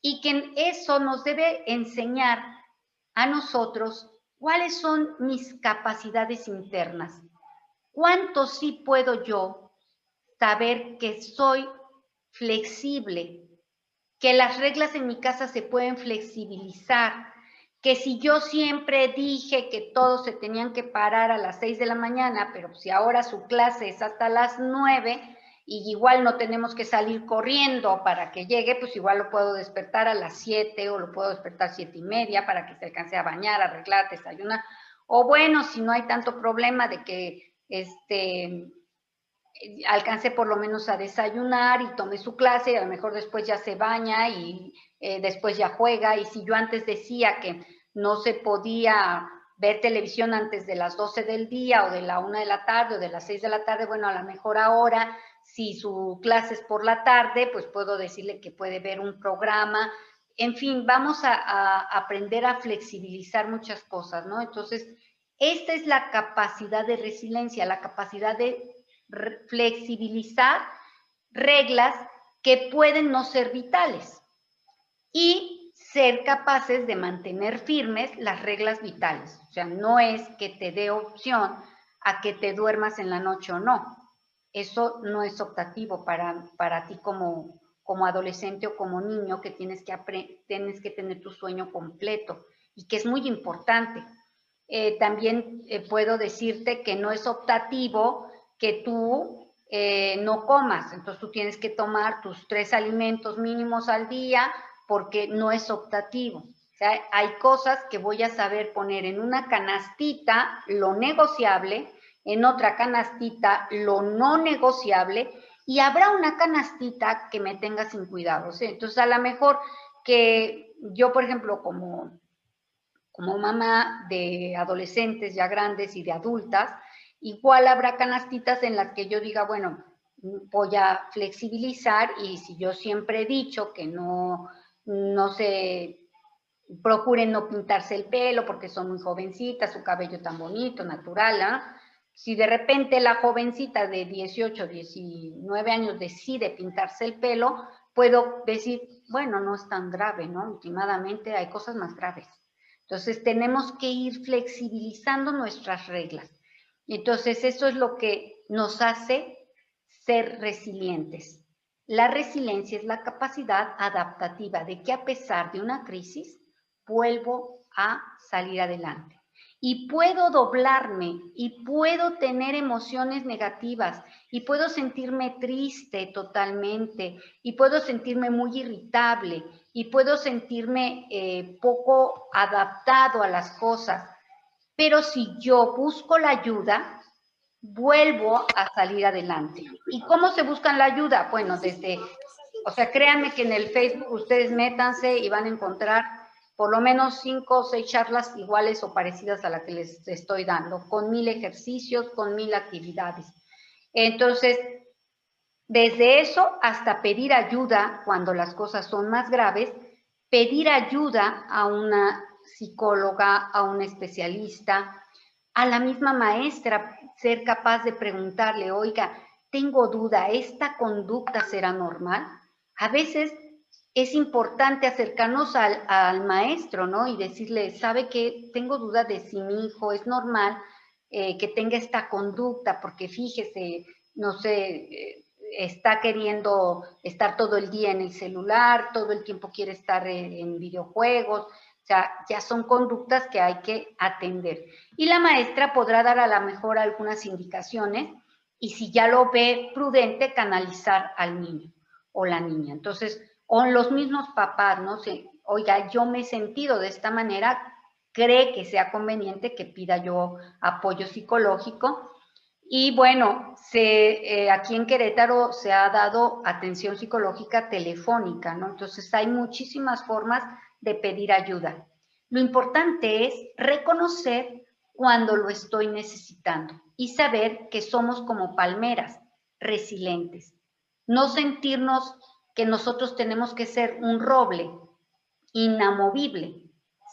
Y que eso nos debe enseñar a nosotros cuáles son mis capacidades internas. ¿Cuánto sí puedo yo saber que soy flexible, que las reglas en mi casa se pueden flexibilizar, que si yo siempre dije que todos se tenían que parar a las 6 de la mañana, pero si ahora su clase es hasta las 9, y igual no tenemos que salir corriendo para que llegue, pues igual lo puedo despertar a las 7 o lo puedo despertar 7:30 para que se alcance a bañar, arreglar, desayunar. O bueno, si no hay tanto problema de que alcance por lo menos a desayunar y tome su clase y a lo mejor después ya se baña y después ya juega. Y si yo antes decía que no se podía ver televisión antes de las 12 del día o de la 1 de la tarde o de las 6 de la tarde, bueno, a lo mejor ahora, si su clase es por la tarde, pues puedo decirle que puede ver un programa. En fin, vamos a aprender a flexibilizar muchas cosas, ¿no? Entonces, esta es la capacidad de resiliencia, la capacidad de flexibilizar reglas que pueden no ser vitales y ser capaces de mantener firmes las reglas vitales. O sea, no es que te dé opción a que te duermas en la noche o no. Eso no es optativo para ti como adolescente o como niño, que tienes que tener tu sueño completo y que es muy importante. También puedo decirte que no es optativo que tú no comas. Entonces tú tienes que tomar tus 3 alimentos mínimos al día porque no es optativo. O sea, hay cosas que voy a saber poner en una canastita, lo negociable, en otra canastita, lo no negociable, y habrá una canastita que me tenga sin cuidado. ¿Sí? Entonces a lo mejor que yo, por ejemplo, como mamá de adolescentes ya grandes y de adultas, igual habrá canastitas en las que yo diga, bueno, voy a flexibilizar, y si yo siempre he dicho que no se procuren no pintarse el pelo porque son muy jovencitas, su cabello tan bonito, natural, ¿eh? Si de repente la jovencita de 18, 19 años decide pintarse el pelo, puedo decir, bueno, no es tan grave, ¿no? Últimamente hay cosas más graves. Entonces tenemos que ir flexibilizando nuestras reglas. Entonces eso es lo que nos hace ser resilientes. La resiliencia es la capacidad adaptativa de que a pesar de una crisis vuelvo a salir adelante. y puedo doblarme y puedo tener emociones negativas y puedo sentirme triste totalmente y puedo sentirme muy irritable y puedo sentirme poco adaptado a las cosas. Pero si yo busco la ayuda, vuelvo a salir adelante. ¿Y cómo se buscan la ayuda? Bueno, o sea, créanme que en el Facebook ustedes métanse y van a encontrar por lo menos 5 o 6 charlas iguales o parecidas a la que les estoy dando, con 1000 ejercicios, con 1000 actividades. Entonces, desde eso hasta pedir ayuda cuando las cosas son más graves, pedir ayuda a una psicóloga, a un especialista, a la misma maestra, ser capaz de preguntarle, oiga, tengo duda, ¿esta conducta será normal? A veces es importante acercarnos al maestro, ¿no? Y decirle, ¿sabe qué? Tengo duda de si mi hijo es normal que tenga esta conducta, porque fíjese, no sé, está queriendo estar todo el día en el celular, todo el tiempo quiere estar en videojuegos, o sea, ya son conductas que hay que atender. Y la maestra podrá dar a lo mejor algunas indicaciones y si ya lo ve prudente, canalizar al niño o la niña. Entonces, o los mismos papás, ¿no? Oiga, yo me he sentido de esta manera, cree que sea conveniente que pida yo apoyo psicológico. Y bueno, aquí en Querétaro se ha dado atención psicológica telefónica, ¿no? Entonces hay muchísimas formas de pedir ayuda. Lo importante es reconocer cuando lo estoy necesitando y saber que somos como palmeras, resilientes. No sentirnos que nosotros tenemos que ser un roble inamovible,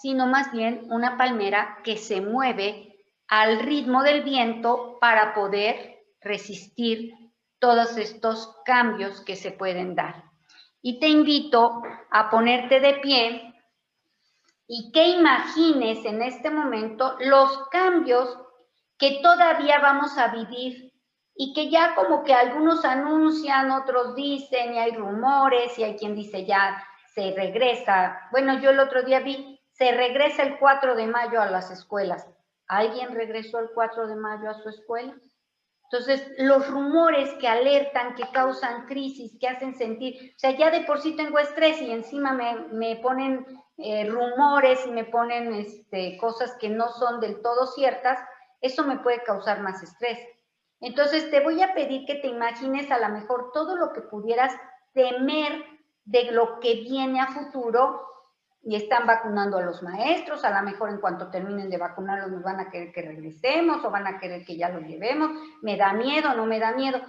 sino más bien una palmera que se mueve al ritmo del viento para poder resistir todos estos cambios que se pueden dar. Y te invito a ponerte de pie y que imagines en este momento los cambios que todavía vamos a vivir y que ya como que algunos anuncian, otros dicen, y hay rumores, y hay quien dice ya se regresa. Bueno, yo el otro día vi, se regresa el 4 de mayo a las escuelas. ¿Alguien regresó el 4 de mayo a su escuela? Entonces, los rumores que alertan, que causan crisis, que hacen sentir, o sea, ya de por sí tengo estrés y encima me ponen rumores y me ponen cosas que no son del todo ciertas, eso me puede causar más estrés. Entonces, te voy a pedir que te imagines a lo mejor todo lo que pudieras temer de lo que viene a futuro y están vacunando a los maestros, a lo mejor en cuanto terminen de vacunarlos nos van a querer que regresemos o van a querer que ya los llevemos, me da miedo, no me da miedo.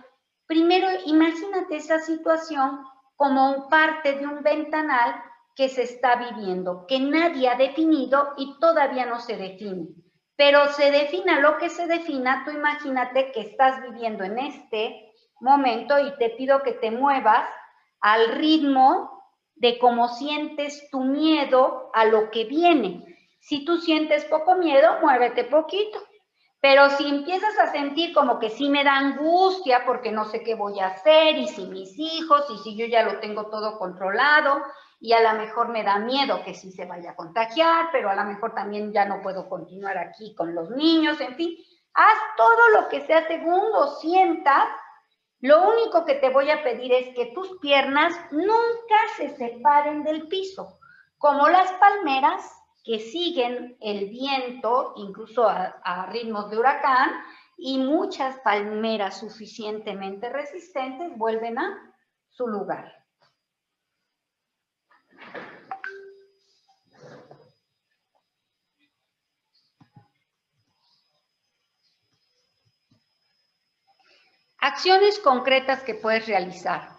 Primero, imagínate esa situación como parte de un ventanal que se está viviendo, que nadie ha definido y todavía no se define. Pero se defina lo que se defina, tú imagínate que estás viviendo en este momento y te pido que te muevas al ritmo de cómo sientes tu miedo a lo que viene. Si tú sientes poco miedo, muévete poquito. Pero si empiezas a sentir como que sí me da angustia porque no sé qué voy a hacer, y si mis hijos, y si yo ya lo tengo todo controlado, y a lo mejor me da miedo que sí se vaya a contagiar, pero a lo mejor también ya no puedo continuar aquí con los niños, en fin, haz todo lo que sea según lo sientas. Lo único que te voy a pedir es que tus piernas nunca se separen del piso, como las palmeras que siguen el viento, incluso a ritmos de huracán, y muchas palmeras suficientemente resistentes vuelven a su lugar. Acciones concretas que puedes realizar.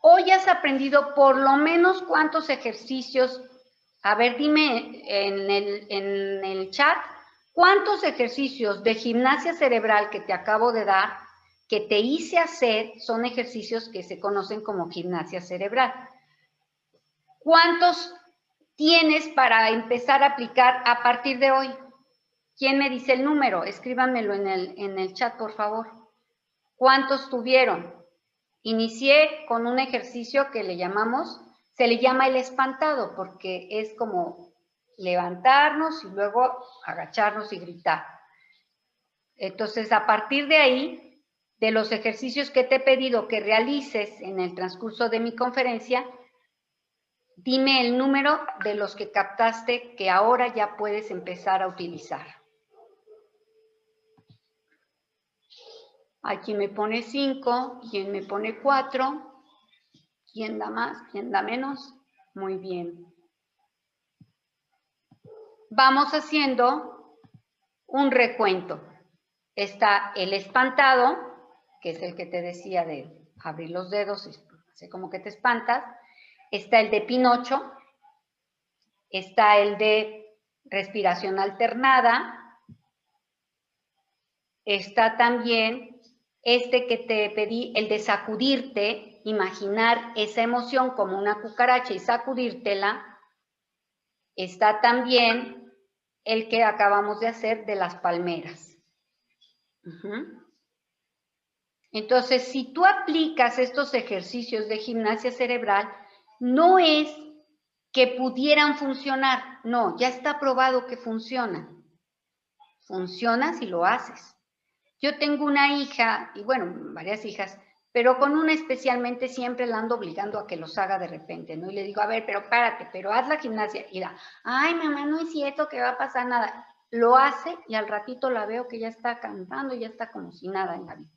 Hoy has aprendido por lo menos cuántos ejercicios. A ver, dime en el chat, ¿cuántos ejercicios de gimnasia cerebral que te acabo de dar, que te hice hacer, son ejercicios que se conocen como gimnasia cerebral? ¿Cuántos tienes para empezar a aplicar a partir de hoy? ¿Quién me dice el número? Escríbanmelo en el chat, por favor. ¿Cuántos tuvieron? Inicié con un ejercicio que le llamamos, se le llama el espantado, porque es como levantarnos y luego agacharnos y gritar. Entonces, a partir de ahí, de los ejercicios que te he pedido que realices en el transcurso de mi conferencia, dime el número de los que captaste que ahora ya puedes empezar a utilizar. Hay quien me pone 5, quien me pone 4, ¿quién da más? ¿Quién da menos? Muy bien. Vamos haciendo un recuento. Está el espantado, que es el que te decía de abrir los dedos, así como que te espantas. Está el de Pinocho. Está el de respiración alternada. Está también este que te pedí, el de sacudirte, imaginar esa emoción como una cucaracha y sacudírtela. Está también el que acabamos de hacer de las palmeras. Entonces, si tú aplicas estos ejercicios de gimnasia cerebral, no es que pudieran funcionar, no, ya está probado que funcionan. Funciona si lo haces. Yo tengo una hija, y bueno, varias hijas, pero con una especialmente siempre la ando obligando a que los haga de repente, ¿no? Y le digo, a ver, pero párate, pero haz la gimnasia. Y la, ay, mamá, no es cierto que va a pasar nada. Lo hace y al ratito la veo que ya está cantando, ya está como si nada en la vida.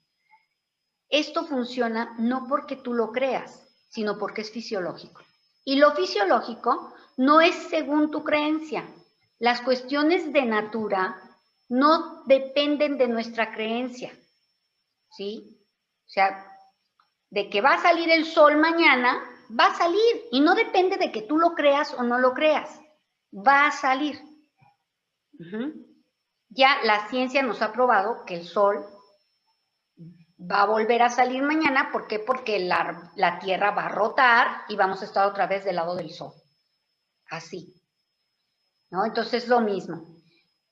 Esto funciona no porque tú lo creas, sino porque es fisiológico. Y lo fisiológico no es según tu creencia. Las cuestiones de natura no dependen de nuestra creencia, ¿sí? O sea, de que va a salir el sol mañana, va a salir. Y no depende de que tú lo creas o no lo creas. Va a salir. Ya la ciencia nos ha probado que el sol va a volver a salir mañana. ¿Por qué? Porque la Tierra va a rotar y vamos a estar otra vez del lado del sol. Así, ¿no? Entonces, lo mismo.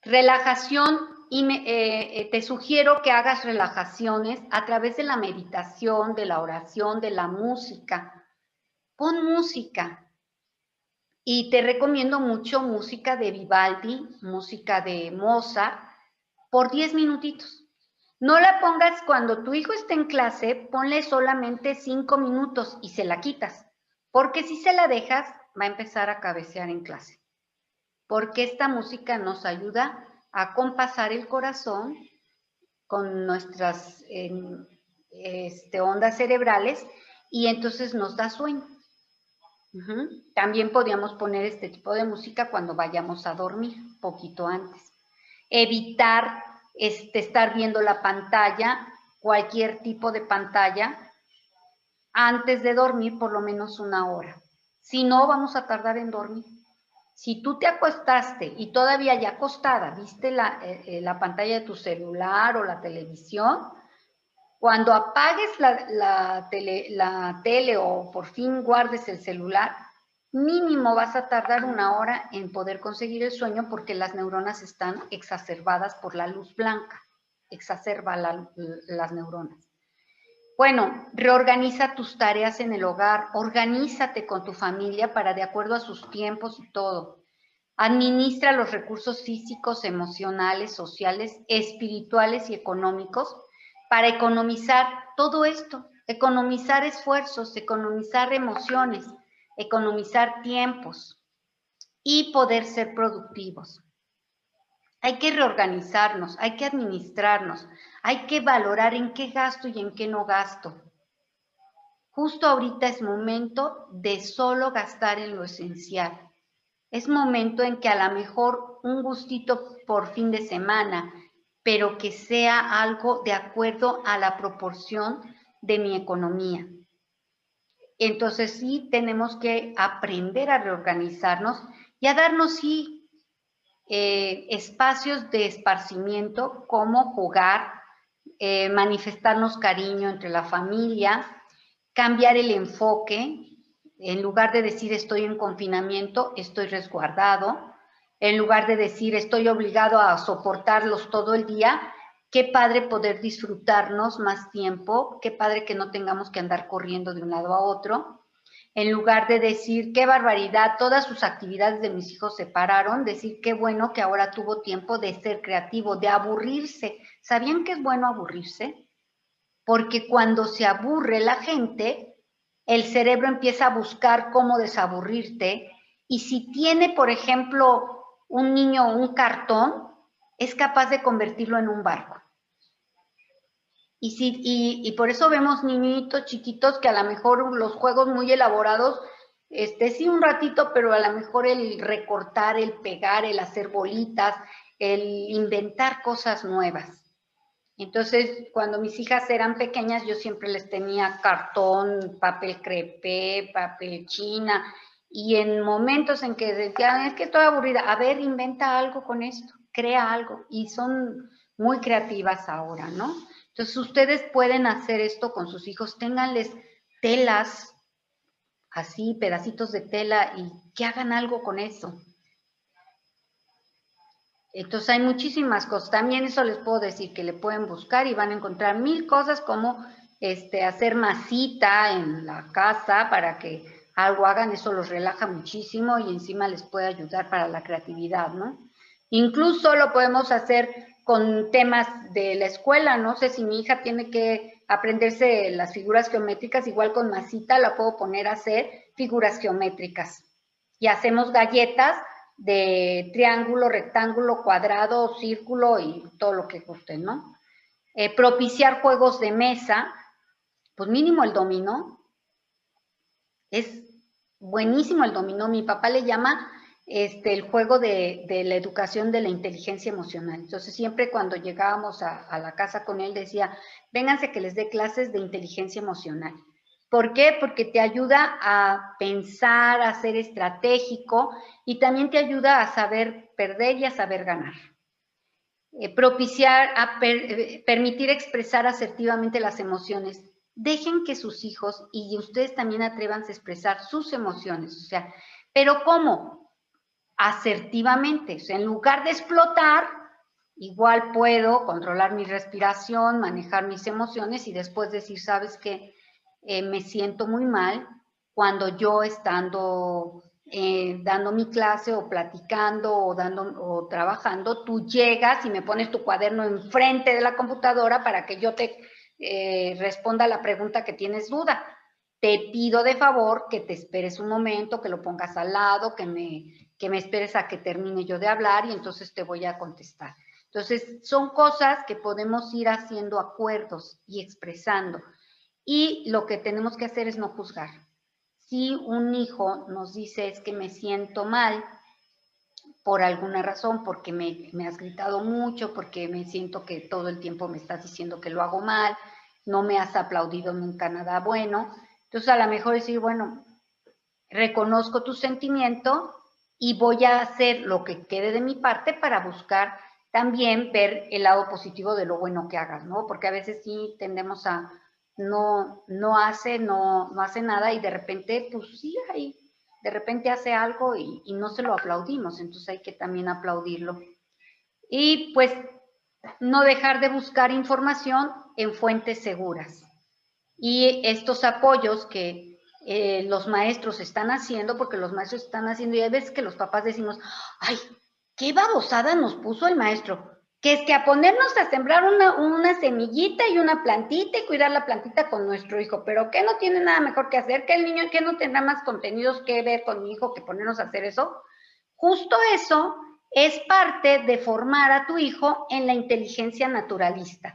Relajación, y te sugiero que hagas relajaciones a través de la meditación, de la oración, de la música. Pon música. Y te recomiendo mucho música de Vivaldi, música de Mozart, por 10 minutitos. No la pongas cuando tu hijo esté en clase, ponle solamente 5 minutos y se la quitas. Porque si se la dejas, va a empezar a cabecear en clase. Porque esta música nos ayuda a compasar el corazón con nuestras ondas cerebrales y entonces nos da sueño. También podríamos poner este tipo de música cuando vayamos a dormir, poquito antes. Evitar estar viendo la pantalla, cualquier tipo de pantalla, antes de dormir por lo menos 1 hora. Si no, vamos a tardar en dormir. Si tú te acostaste y todavía ya acostada viste la pantalla de tu celular o la televisión, cuando apagues la tele o por fin guardes el celular, mínimo vas a tardar 1 hora en poder conseguir el sueño porque las neuronas están exacerbadas por la luz blanca. Exacerba las neuronas. Bueno, reorganiza tus tareas en el hogar, organízate con tu familia para de acuerdo a sus tiempos y todo. Administra los recursos físicos, emocionales, sociales, espirituales y económicos para economizar todo esto, economizar esfuerzos, economizar emociones, economizar tiempos y poder ser productivos. Hay que reorganizarnos, hay que administrarnos, hay que valorar en qué gasto y en qué no gasto. Justo ahorita es momento de solo gastar en lo esencial. Es momento en que a lo mejor un gustito por fin de semana, pero que sea algo de acuerdo a la proporción de mi economía. Entonces sí tenemos que aprender a reorganizarnos y a darnos sí espacios de esparcimiento como jugar, manifestarnos cariño entre la familia, cambiar el enfoque. En lugar de decir estoy en confinamiento, estoy resguardado. En lugar de decir estoy obligado a soportarlos todo el día, qué padre poder disfrutarnos más tiempo, qué padre que no tengamos que andar corriendo de un lado a otro. en lugar de decir qué barbaridad, todas sus actividades de mis hijos se pararon, decir qué bueno que ahora tuvo tiempo de ser creativo, de aburrirse. ¿Sabían que es bueno aburrirse? Porque cuando se aburre la gente, el cerebro empieza a buscar cómo desaburrirte, y si tiene, por ejemplo, un niño un cartón, es capaz de convertirlo en un barco. Y por eso vemos niñitos chiquitos que a lo mejor los juegos muy elaborados, sí un ratito, pero a lo mejor el recortar, el pegar, el hacer bolitas, el inventar cosas nuevas. Entonces, cuando mis hijas eran pequeñas, yo siempre les tenía cartón, papel crepé, papel china, y en momentos en que decían, es que estoy aburrida, a ver, inventa algo con esto, crea algo, y son muy creativas ahora, ¿no? Entonces, ustedes pueden hacer esto con sus hijos, ténganles telas, así, pedacitos de tela, y que hagan algo con eso. Entonces hay muchísimas cosas. También eso les puedo decir que le pueden buscar y van a encontrar 1000 cosas como hacer masita en la casa para que algo hagan. Eso los relaja muchísimo y encima les puede ayudar para la creatividad, ¿no? Incluso lo podemos hacer con temas de la escuela. No sé si mi hija tiene que aprenderse las figuras geométricas, igual con masita la puedo poner a hacer figuras geométricas. Y hacemos galletas de triángulo, rectángulo, cuadrado, círculo y todo lo que gusten, ¿no? Propiciar juegos de mesa, pues mínimo el dominó. Es buenísimo el dominó. Mi papá le llama el juego de la educación de la inteligencia emocional. Entonces, siempre cuando llegábamos a la casa con él, decía, vénganse que les dé clases de inteligencia emocional. ¿Por qué? Porque te ayuda a pensar, a ser estratégico y también te ayuda a saber perder y a saber ganar. Propiciar, permitir expresar asertivamente las emociones. Dejen que sus hijos y ustedes también atrévanse a expresar sus emociones. O sea, ¿pero cómo? Asertivamente. O sea, en lugar de explotar, igual puedo controlar mi respiración, manejar mis emociones y después decir, ¿sabes qué? Me siento muy mal cuando yo estando dando mi clase o platicando o trabajando, tú llegas y me pones tu cuaderno enfrente de la computadora para que yo te responda la pregunta que tienes duda. Te pido de favor que te esperes un momento, que lo pongas al lado, que me esperes a que termine yo de hablar y entonces te voy a contestar. Entonces, son cosas que podemos ir haciendo acuerdos y expresando. Y lo que tenemos que hacer es no juzgar. Si un hijo nos dice es que me siento mal por alguna razón, porque me has gritado mucho, porque me siento que todo el tiempo me estás diciendo que lo hago mal, no me has aplaudido nunca nada bueno, entonces a lo mejor decir, bueno, reconozco tu sentimiento y voy a hacer lo que quede de mi parte para buscar también ver el lado positivo de lo bueno que hagas, ¿no? Porque a veces sí tendemos a no hace nada y de repente, pues sí, ahí de repente hace algo y no se lo aplaudimos, entonces hay que también aplaudirlo. Y pues no dejar de buscar información en fuentes seguras. Y estos apoyos que los maestros están haciendo, porque los maestros están haciendo, y hay veces que los papás decimos, ay, qué babosada nos puso el maestro, que es que a ponernos a sembrar una semillita y una plantita y cuidar la plantita con nuestro hijo, pero que no tiene nada mejor que hacer, que el niño que no tendrá más contenidos que ver con mi hijo que ponernos a hacer eso. Justo eso es parte de formar a tu hijo en la inteligencia naturalista.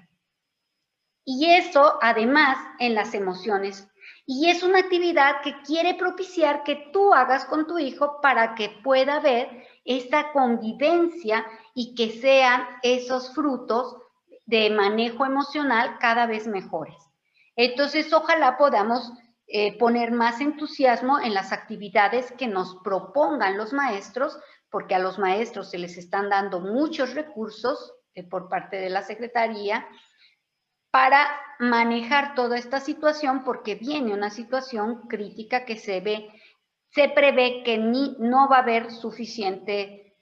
Y eso, además, en las emociones. Y es una actividad que quiere propiciar que tú hagas con tu hijo para que pueda haber esta convivencia y que sean esos frutos de manejo emocional cada vez mejores. Entonces, ojalá podamos poner más entusiasmo en las actividades que nos propongan los maestros, porque a los maestros se les están dando muchos recursos por parte de la Secretaría para manejar toda esta situación, porque viene una situación crítica que se prevé que no va a haber suficiente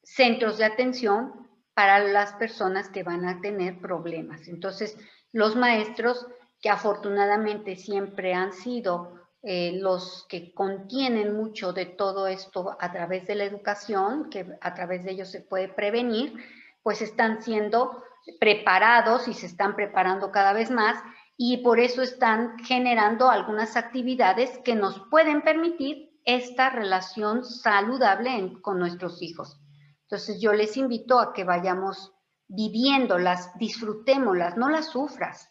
centros de atención para las personas que van a tener problemas. Entonces, los maestros que afortunadamente siempre han sido los que contienen mucho de todo esto a través de la educación, que a través de ellos se puede prevenir, pues están siendo preparados y se están preparando cada vez más, y por eso están generando algunas actividades que nos pueden permitir esta relación saludable con nuestros hijos. Entonces yo les invito a que vayamos viviéndolas, disfrutémoslas, no las sufras.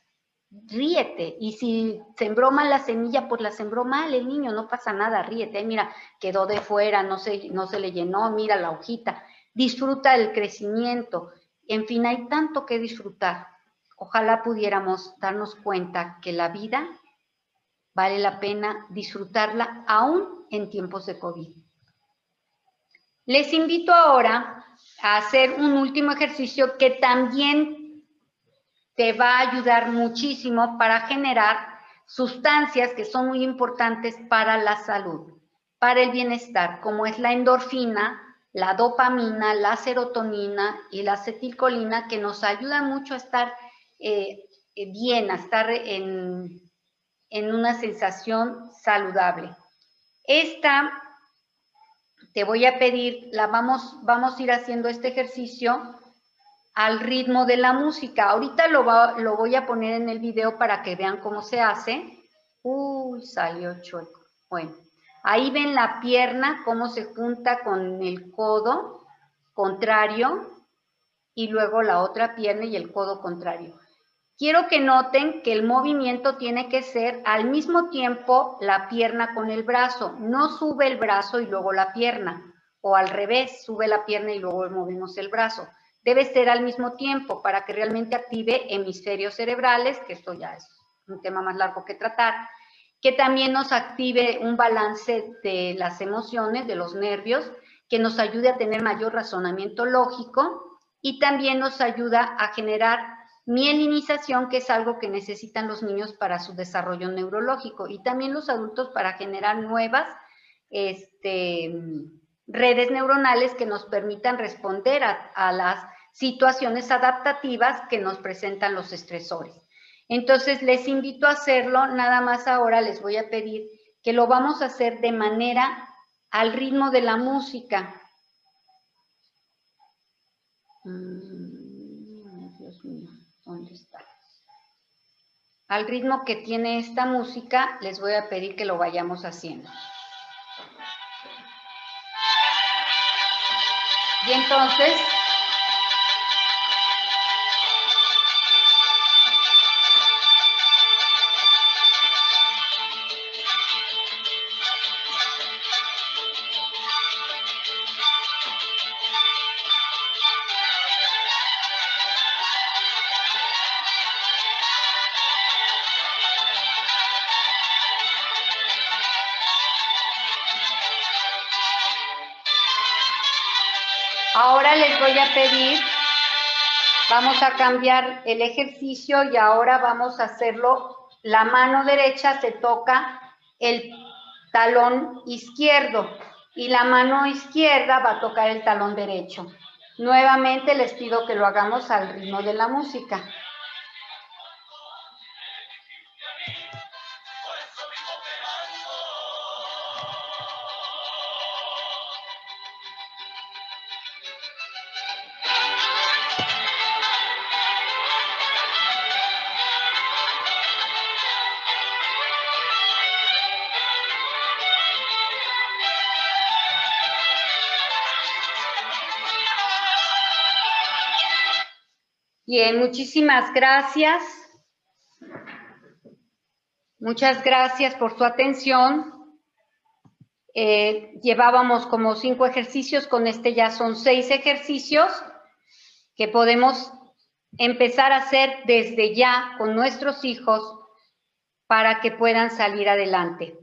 Ríete, y si sembró mal la semilla, pues la sembró mal el niño, no pasa nada, ríete. Ay, mira, quedó de fuera, no se le llenó, mira la hojita. Disfruta el crecimiento. En fin, hay tanto que disfrutar. Ojalá pudiéramos darnos cuenta que la vida vale la pena disfrutarla aún en tiempos de COVID. Les invito ahora a hacer un último ejercicio que también te va a ayudar muchísimo para generar sustancias que son muy importantes para la salud, para el bienestar, como es la endorfina, la dopamina, la serotonina y la acetilcolina, que nos ayudan mucho a estar bien, a estar en una sensación saludable. Esta, te voy a pedir, vamos a ir haciendo este ejercicio al ritmo de la música. Ahorita lo voy a poner en el video para que vean cómo se hace. Uy, salió chueco. Bueno, ahí ven la pierna, cómo se junta con el codo contrario y luego la otra pierna y el codo contrario. Quiero que noten que el movimiento tiene que ser al mismo tiempo la pierna con el brazo. No sube el brazo y luego la pierna, o al revés, sube la pierna y luego movemos el brazo. Debe ser al mismo tiempo para que realmente active hemisferios cerebrales, que esto ya es un tema más largo que tratar, que también nos active un balance de las emociones, de los nervios, que nos ayude a tener mayor razonamiento lógico y también nos ayuda a generar mielinización, que es algo que necesitan los niños para su desarrollo neurológico, y también los adultos para generar nuevas redes neuronales que nos permitan responder a las situaciones adaptativas que nos presentan los estresores. Entonces, les invito a hacerlo. Nada más ahora les voy a pedir que lo vamos a hacer de manera al ritmo de la música. Dios mío, ¿dónde está? Al ritmo que tiene esta música, les voy a pedir que lo vayamos haciendo. Y entonces, ahora les voy a pedir, vamos a cambiar el ejercicio y ahora vamos a hacerlo. La mano derecha se toca el talón izquierdo y la mano izquierda va a tocar el talón derecho. Nuevamente les pido que lo hagamos al ritmo de la música. Bien, muchísimas gracias. Muchas gracias por su atención. Llevábamos como 5 ejercicios, con este ya son 6 ejercicios que podemos empezar a hacer desde ya con nuestros hijos para que puedan salir adelante.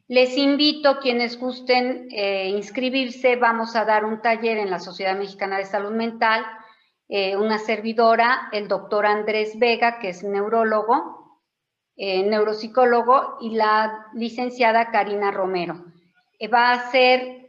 Les invito, quienes gusten inscribirse, vamos a dar un taller en la Sociedad Mexicana de Salud Mental, una servidora, el doctor Andrés Vega, que es neurólogo, neuropsicólogo, y la licenciada Karina Romero. Va a ser